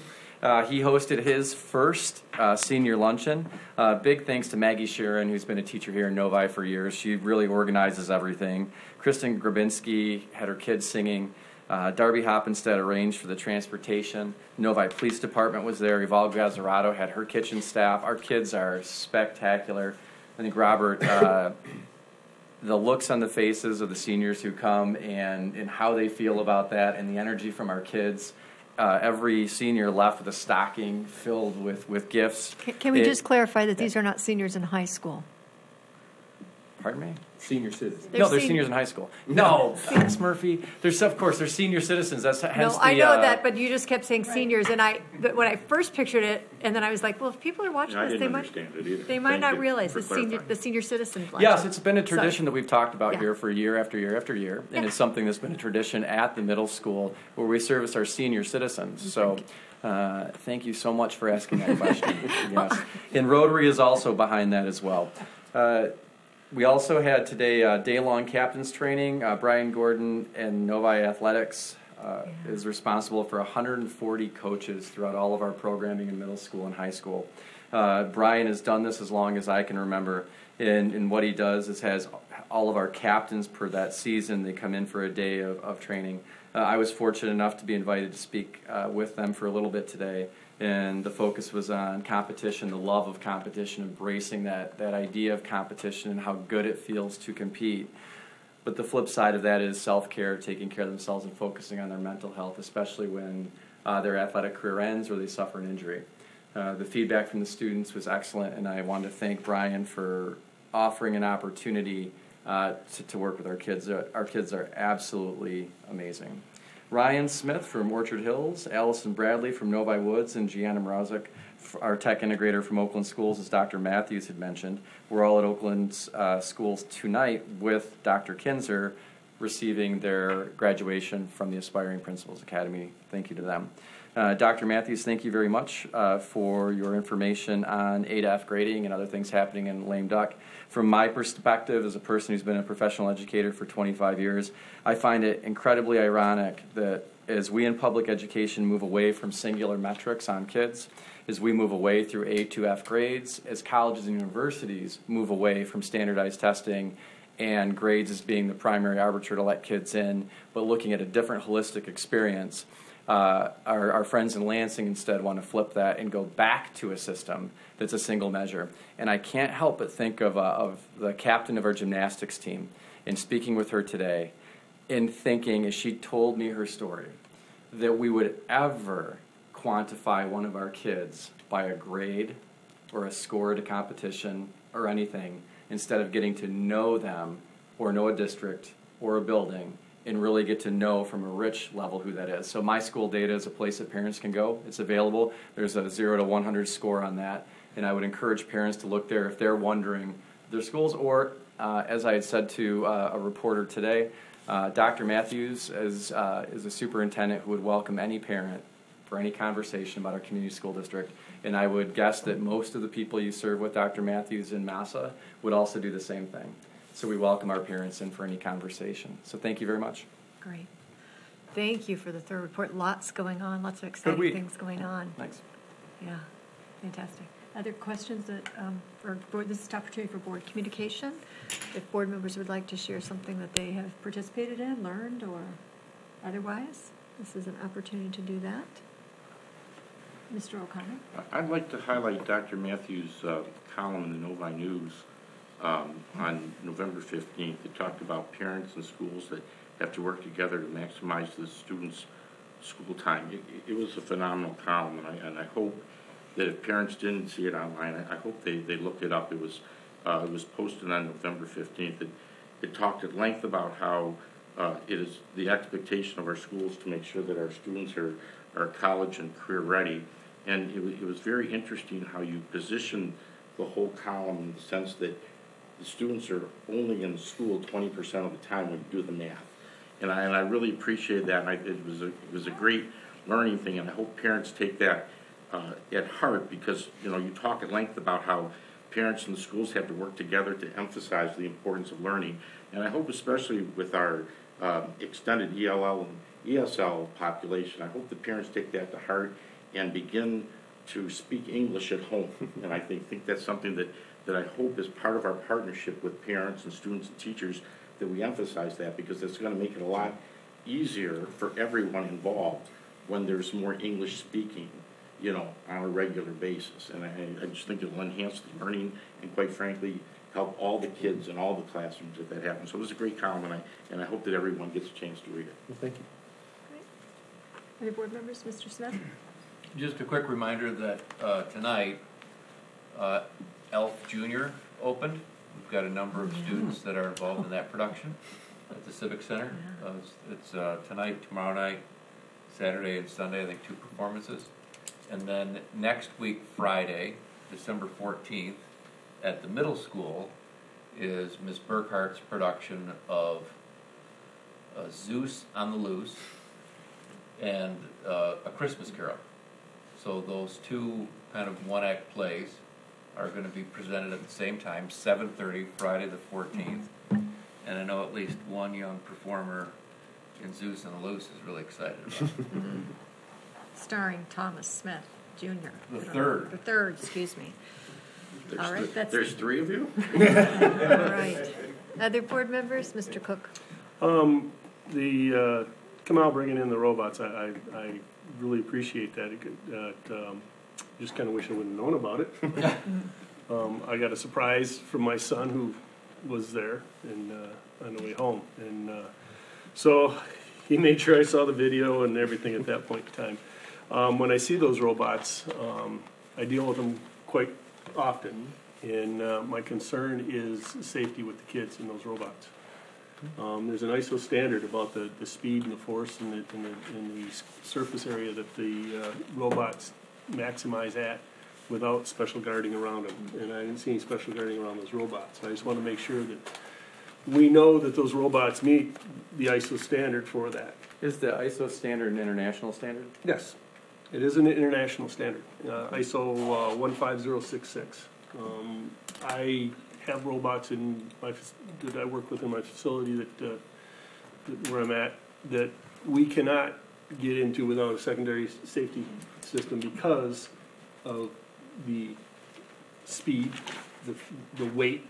He hosted his first senior luncheon. Big thanks to Maggie Sharon, who's been a teacher here in Novi for years. She really organizes everything. Kristen Grabinski had her kids singing. Darby Hoppenstead arranged for the transportation. Novi Police Department was there. Eval Gazzarato had her kitchen staff. Our kids are spectacular. I think, Robert, the looks on the faces of the seniors who come and how they feel about that, and the energy from our kids. Every senior left with a stocking filled with gifts. Can we just clarify that these are not seniors in high school? Pardon me? Senior citizens. They're seniors in high school. No, thanks, Murphy. Of course, they're senior citizens. That's hence I know that, but you just kept saying seniors, and but when I first pictured it, and then I was like, well, if people are watching this, they might not realize the senior citizens. Yes, it's been a tradition that we've talked about here for year after year after year, and it's something that's been a tradition at the middle school where we service our senior citizens. So. Thank you so much for asking that question. Yes, and Rotary is also behind that as well. We also had today day-long captains training. Brian Gordon and Novi Athletics is responsible for 140 coaches throughout all of our programming in middle school and high school. Brian has done this as long as I can remember, and what he does is has all of our captains per that season. They come in for a day of training. I was fortunate enough to be invited to speak with them for a little bit today. And the focus was on competition, the love of competition, embracing that idea of competition and how good it feels to compete. But the flip side of that is self-care, taking care of themselves and focusing on their mental health, especially when their athletic career ends or they suffer an injury. The feedback from the students was excellent, and I wanted to thank Brian for offering an opportunity to work with our kids. Our kids are absolutely amazing. Ryan Smith from Orchard Hills, Allison Bradley from Novi Woods, and Gianna Mrazek, our tech integrator from Oakland Schools, as Dr. Matthews had mentioned. We're all at Oakland Schools tonight with Dr. Kinzer receiving their graduation from the Aspiring Principals Academy. Thank you to them. Dr. Matthews, thank you very much for your information on A to F grading and other things happening in Lame Duck. From my perspective, as a person who's been a professional educator for 25 years, I find it incredibly ironic that as we in public education move away from singular metrics on kids, as we move away through A to F grades, as colleges and universities move away from standardized testing and grades as being the primary arbiter to let kids in, but looking at a different holistic experience, our friends in Lansing instead want to flip that and go back to a system that's a single measure. And I can't help but think of the captain of our gymnastics team, and speaking with her today, and thinking as she told me her story, that we would ever quantify one of our kids by a grade or a score at a competition or anything, instead of getting to know them or know a district or a building and really get to know from a rich level who that is. So My School Data is a place that parents can go. It's available. There's a 0 to 100 score on that, and I would encourage parents to look there if they're wondering their schools, or as I had said to a reporter today, Dr. Matthews is a superintendent who would welcome any parent for any conversation about our community school district, and I would guess that most of the people you serve with Dr. Matthews in Massa would also do the same thing. So we welcome our parents in for any conversation. So thank you very much. Great. Thank you for the third report. Lots going on, lots of exciting things going on. Thanks. Yeah, fantastic. Other questions that for board? This is an opportunity for board communication. If board members would like to share something that they have participated in, learned, or otherwise, this is an opportunity to do that. Mr. O'Connor? I'd like to highlight Dr. Matthews' column in the Novi News on November 15th. It talked about parents and schools that have to work together to maximize the students' school time. It was a phenomenal column, and I hope that if parents didn't see it online, I hope they look it up. It was posted on November 15th. It talked at length about how it is the expectation of our schools to make sure that our students are college and career ready. And it was very interesting how you positioned the whole column in the sense that the students are only in school 20% of the time when you do the math. And I really appreciated that. And it was a great learning thing, and I hope parents take that at heart, because you talk at length about how parents and the schools have to work together to emphasize the importance of learning. And I hope, especially with our extended ELL and ESL population, I hope the parents take that to heart and begin to speak English at home. And I think that's something that I hope is part of our partnership with parents and students and teachers, that we emphasize that, because it's going to make it a lot easier for everyone involved when there's more English speaking, on a regular basis. And I just think it will enhance the learning and, quite frankly, help all the kids in all the classrooms if that happens. So it was a great column, and I hope that everyone gets a chance to read it. Well, thank you. Other board members? Mr. Smith? Just a quick reminder that tonight, ELF Junior opened. We've got a number of students that are involved in that production at the Civic Center. It's tonight, tomorrow night, Saturday and Sunday, I think 2 performances. And then next week, Friday, December 14th, at the middle school, is Miss Burkhart's production of Zeus on the Loose and A Christmas Carol. So those 2 kind of one-act plays are going to be presented at the same time, 7:30, Friday the 14th. And I know at least one young performer in Zeus on the Loose is really excited about it. Starring Thomas Smith, Jr. The third. The third, excuse me. All right, There's 3 of you? All right. Other board members? Mr. Cook? The Kamal bringing in the robots, I really appreciate that. Just kind of wish I would have known about it. I got a surprise from my son who was there on the way home, and so he made sure I saw the video and everything at that point in time. When I see those robots, I deal with them quite often, and my concern is safety with the kids in those robots. There's an ISO standard about the speed and the force and the surface area that the robots maximize at without special guarding around them. And I didn't see any special guarding around those robots. I just want to make sure that we know that those robots meet the ISO standard for that. Is the ISO standard an international standard? Yes, it is an international standard, ISO 15066. I have robots that I work with in my facility that where I'm at that we cannot get into without a secondary safety system because of the speed, the weight,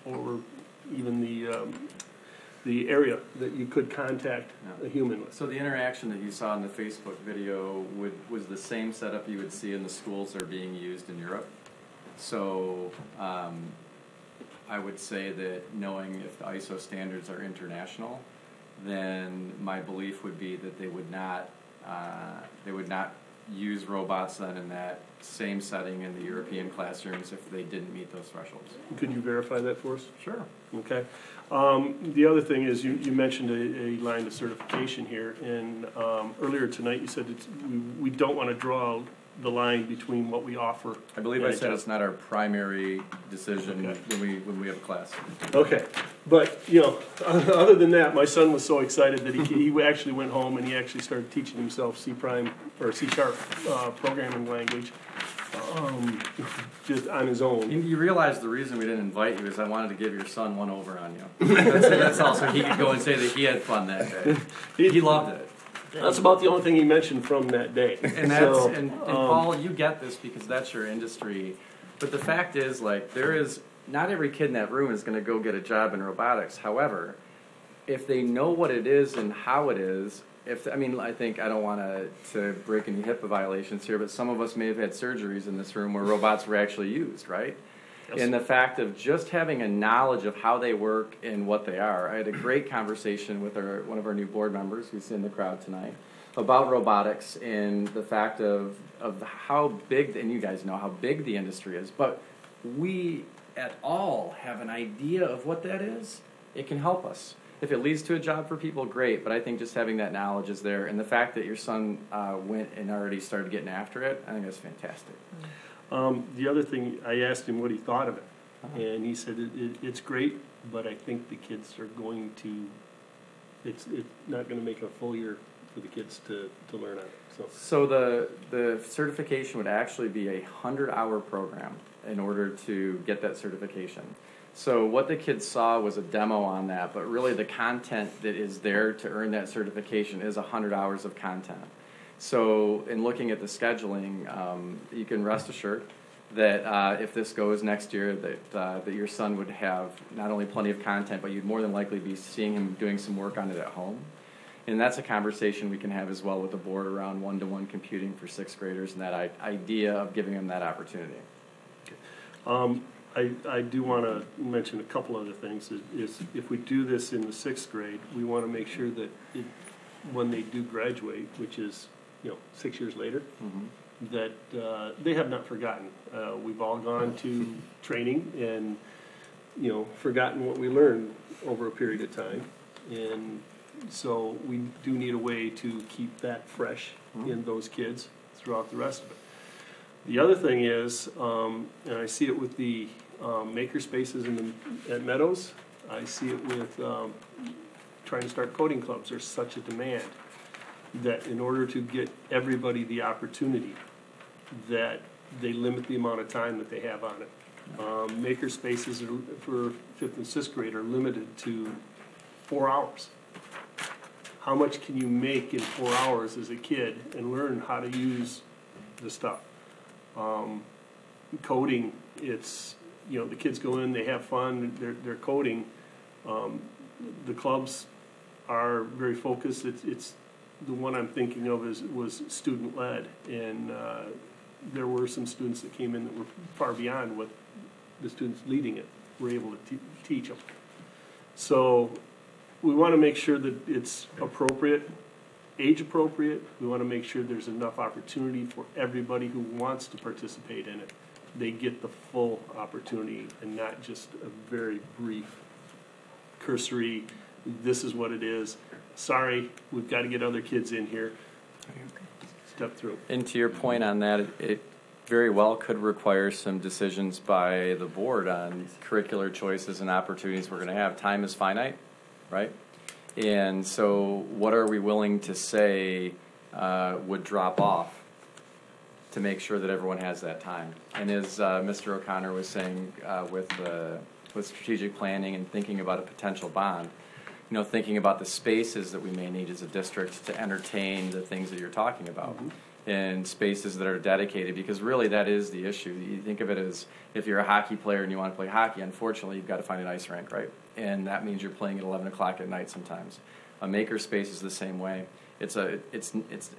or even the area that you could contact a human with. So the interaction that you saw in the Facebook video was the same setup you would see in the schools that are being used in Europe. So I would say that knowing if the ISO standards are international, then my belief would be that they would not use robots then in that same setting in the European classrooms if they didn't meet those thresholds. Could you verify that for us? Sure. Okay. The other thing is you mentioned a line of certification here, and earlier tonight you said we don't want to draw the line between what we offer. I believe I said it's not our primary decision when we have a class. Okay, but other than that, my son was so excited that he actually went home and he actually started teaching himself C# or C# programming language just on his own. You realize the reason we didn't invite you is I wanted to give your son one over on you. That's all, so he could go and say that he had fun that day. He loved it. That's about the only thing he mentioned from that day. And that's and Paul, you get this because that's your industry. But the fact is, not every kid in that room is going to go get a job in robotics. However, if they know what it is and how it is, I think, I don't want to break any HIPAA violations here, but some of us may have had surgeries in this room where robots were actually used, right? Yes. And the fact of just having a knowledge of how they work and what they are. I had a great conversation with one of our new board members who's in the crowd tonight about robotics and the fact of how big, and you guys know how big the industry is, but we at all have an idea of what that is, it can help us. If it leads to a job for people, great, but I think just having that knowledge is there, and the fact that your son went and already started getting after it, I think that's fantastic. The other thing, I asked him what he thought of it, and he said it's great, but I think the kids are going to, it's not going to make a full year for the kids to learn on it. So the certification would actually be a 100-hour program in order to get that certification. So what the kids saw was a demo on that, but really the content that is there to earn that certification is 100 hours of content. So in looking at the scheduling, you can rest assured that if this goes next year, that your son would have not only plenty of content, but you'd more than likely be seeing him doing some work on it at home. And that's a conversation we can have as well with the board around one-to-one computing for sixth graders and that idea of giving them that opportunity. I do want to mention a couple other things. Is if we do this in the sixth grade, we want to make sure that when they do graduate, which is 6 years later, that they have not forgotten. We've all gone to training and forgotten what we learned over a period of time, and so we do need a way to keep that fresh in those kids throughout the rest of it. The other thing is, and I see it with the maker spaces at Meadows, I see it with trying to start coding clubs. There's such a demand that in order to get everybody the opportunity, that they limit the amount of time that they have on it. Maker spaces for 5th and 6th grade are limited to 4 hours. How much can you make in 4 hours as a kid and learn how to use the stuff? Coding, it's, the kids go in, they have fun, they're coding. The clubs are very focused. It's the one I'm thinking of was student-led, and there were some students that came in that were far beyond what the students leading it were able to teach them. So we want to make sure that it's appropriate, age appropriate. We want to make sure there's enough opportunity for everybody who wants to participate in it. They get the full opportunity and not just a very brief, cursory, this is what it is. Sorry, we've got to get other kids in here. Step through. And to your point on that, it very well could require some decisions by the board on curricular choices and opportunities we're going to have. Time is finite, right? And so what are we willing to say would drop off to make sure that everyone has that time? And as Mr. O'Connor was saying with strategic planning and thinking about a potential bond, thinking about the spaces that we may need as a district to entertain the things that you're talking about, and spaces that are dedicated, because really that is the issue. You think of it as if you're a hockey player and you want to play hockey, unfortunately you've got to find an ice rink, right? And that means you're playing at 11 o'clock at night sometimes. A maker space is the same way. It's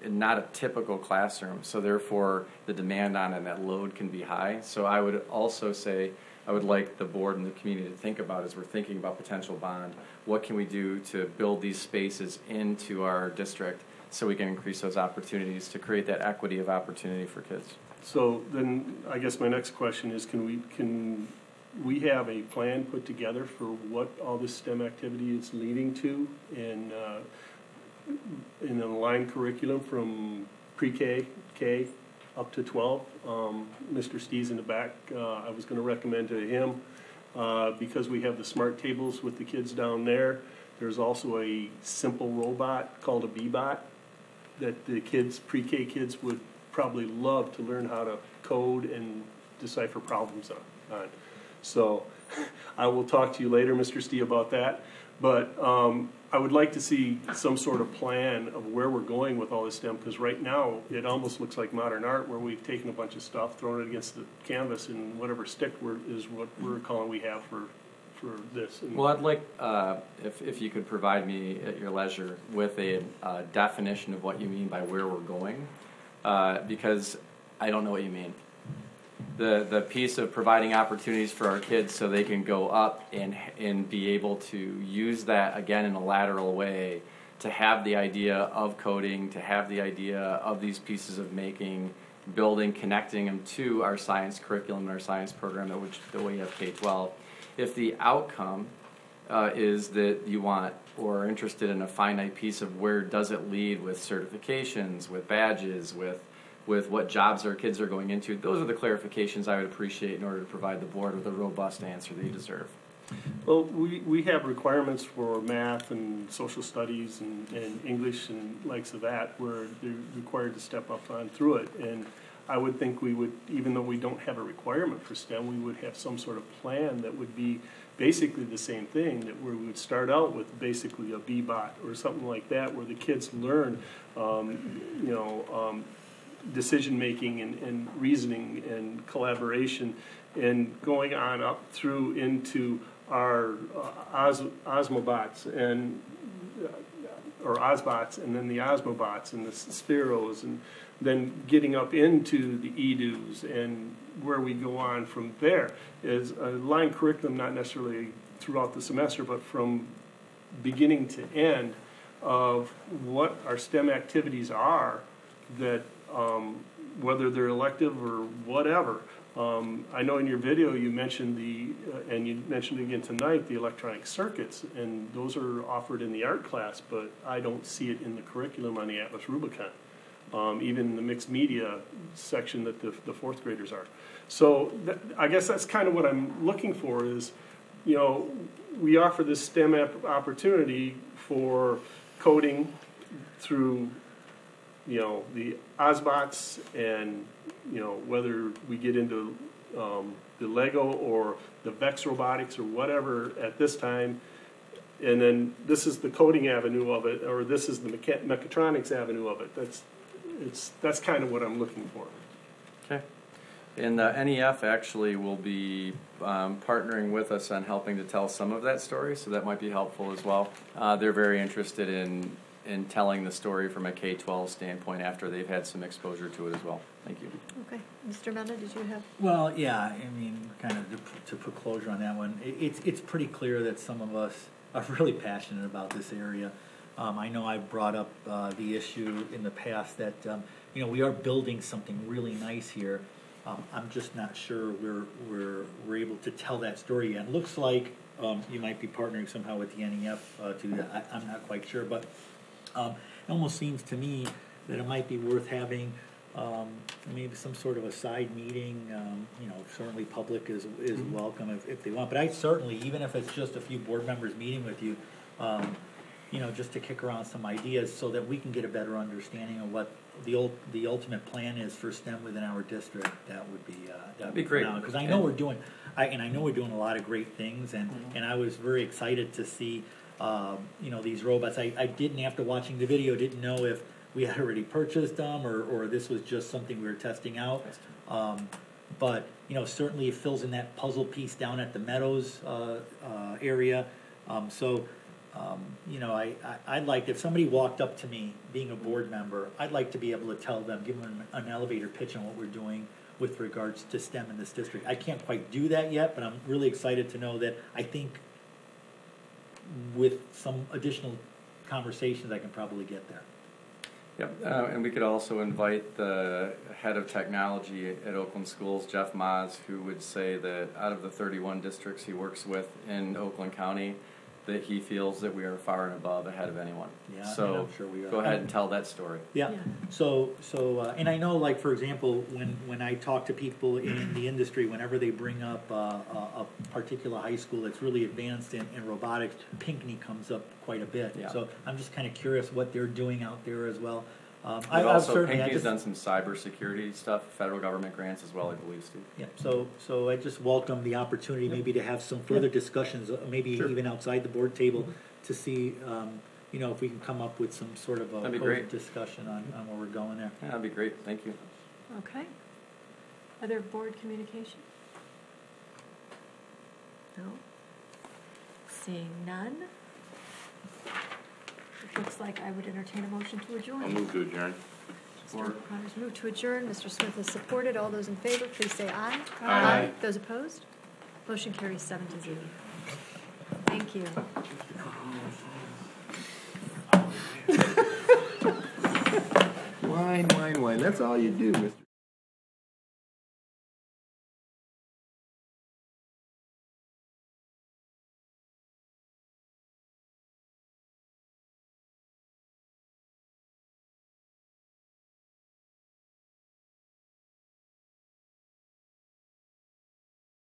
not a typical classroom, so therefore the demand on it and that load can be high. So I would also say I would like the board and the community to think about as we're thinking about potential bond, what can we do to build these spaces into our district so we can increase those opportunities to create that equity of opportunity for kids. So then I guess my next question is, can we have a plan put together for what all this STEM activity is leading to in an aligned curriculum from pre-K, K, up to 12. Mr. Stee's in the back. I was going to recommend to him, because we have the smart tables with the kids down there, there's also a simple robot called a B-Bot that the kids, pre-K kids, would probably love to learn how to code and decipher problems on. So I will talk to you later, Mr. Stee, about that. But I would like to see some sort of plan of where we're going with all this STEM, because right now it almost looks like modern art, where we've taken a bunch of stuff, thrown it against the canvas, and whatever stick is what we're calling we have for for this. And Well, I'd like, if you could provide me at your leisure with a definition of what you mean by where we're going, because I don't know what you mean. The piece of providing opportunities for our kids so they can go up and be able to use that again in a lateral way, to have the idea of coding, to have the idea of these pieces of making, building, connecting them to our science curriculum and our science program that we have K-12. If the outcome is that you want or are interested in a finite piece of where does it lead with certifications, with badges, with what jobs our kids are going into, those are the clarifications I would appreciate in order to provide the board with a robust answer that you deserve. Well, we have requirements for math and social studies and English and likes of that where they're required to step up on through it. And I would think we would, even though we don't have a requirement for STEM, we would have some sort of plan that would be basically the same thing, that where we would start out with basically a B-bot or something like that, where the kids learn, decision making and reasoning and collaboration, and going on up through into our Osmobots and or Osbots, and then the Osmobots and the Spheros, and then getting up into the EDUs, and where we go on from there is a line curriculum, not necessarily throughout the semester, but from beginning to end of what our STEM activities are, that whether they're elective or whatever. I know in your video you mentioned and you mentioned again tonight, the electronic circuits, and those are offered in the art class, but I don't see it in the curriculum on the Atlas Rubicon, even in the mixed media section that the fourth graders are. So I guess that's kind of what I'm looking for is, we offer this STEM opportunity for coding through the Osbots, and whether we get into the Lego or the Vex Robotics or whatever at this time, and then this is the coding avenue of it, or this is the mechatronics avenue of it. That's kind of what I'm looking for. Okay. And NEF actually will be partnering with us on helping to tell some of that story, so that might be helpful as well. They're very interested in telling the story from a K-12 standpoint after they've had some exposure to it as well. Thank you. Okay. Mr. Mena, did you have? Well, yeah, I mean, kind of to put closure on that one, it's pretty clear that some of us are really passionate about this area. I know I brought up the issue in the past that, we are building something really nice here. I'm just not sure we're able to tell that story yet. It looks like you might be partnering somehow with the NEF to do that. I'm not quite sure, but it almost seems to me that it might be worth having maybe some sort of a side meeting. Certainly public is welcome if they want. But I certainly, even if it's just a few board members meeting with you, just to kick around some ideas so that we can get a better understanding of what the ultimate plan is for STEM within our district. That'd be great. Because I know we're doing a lot of great things, and I was very excited to see these robots. I didn't, after watching the video, didn't know if we had already purchased them or this was just something we were testing out. But certainly it fills in that puzzle piece down at the Meadows area. I'd like, if somebody walked up to me, being a board member, I'd like to be able to tell them, give them an elevator pitch on what we're doing with regards to STEM in this district. I can't quite do that yet, but I'm really excited to know that I think with some additional conversations I can probably get there. Yep, and we could also invite the head of technology at Oakland Schools, Jeff Maas, who would say that out of the 31 districts he works with in Oakland County, that he feels that we are far and above ahead of anyone. Yeah, so I'm sure we are. Go ahead and tell that story. Yeah. So, and I know, like, for example, when I talk to people in the industry, whenever they bring up a particular high school that's really advanced in robotics, Pinckney comes up quite a bit. Yeah. So I'm just kind of curious what they're doing out there as well. Pinckney's done some cybersecurity stuff, federal government grants as well, I believe, Steve. Yeah. So I just welcome the opportunity maybe to have some further discussions, maybe even outside the board table, to see if we can come up with some sort of a discussion on where we're going there. Yeah, that'd be great. Thank you. Okay. Other board communication? No. Seeing none. It looks like I would entertain a motion to adjourn. I'll move to adjourn. Mr. O'Connor's moved to adjourn. Mr. Smith has supported. All those in favor, please say aye. Aye. Those opposed? Motion carries 7-0. Thank you. Wine, wine, wine. That's all you do, Mr.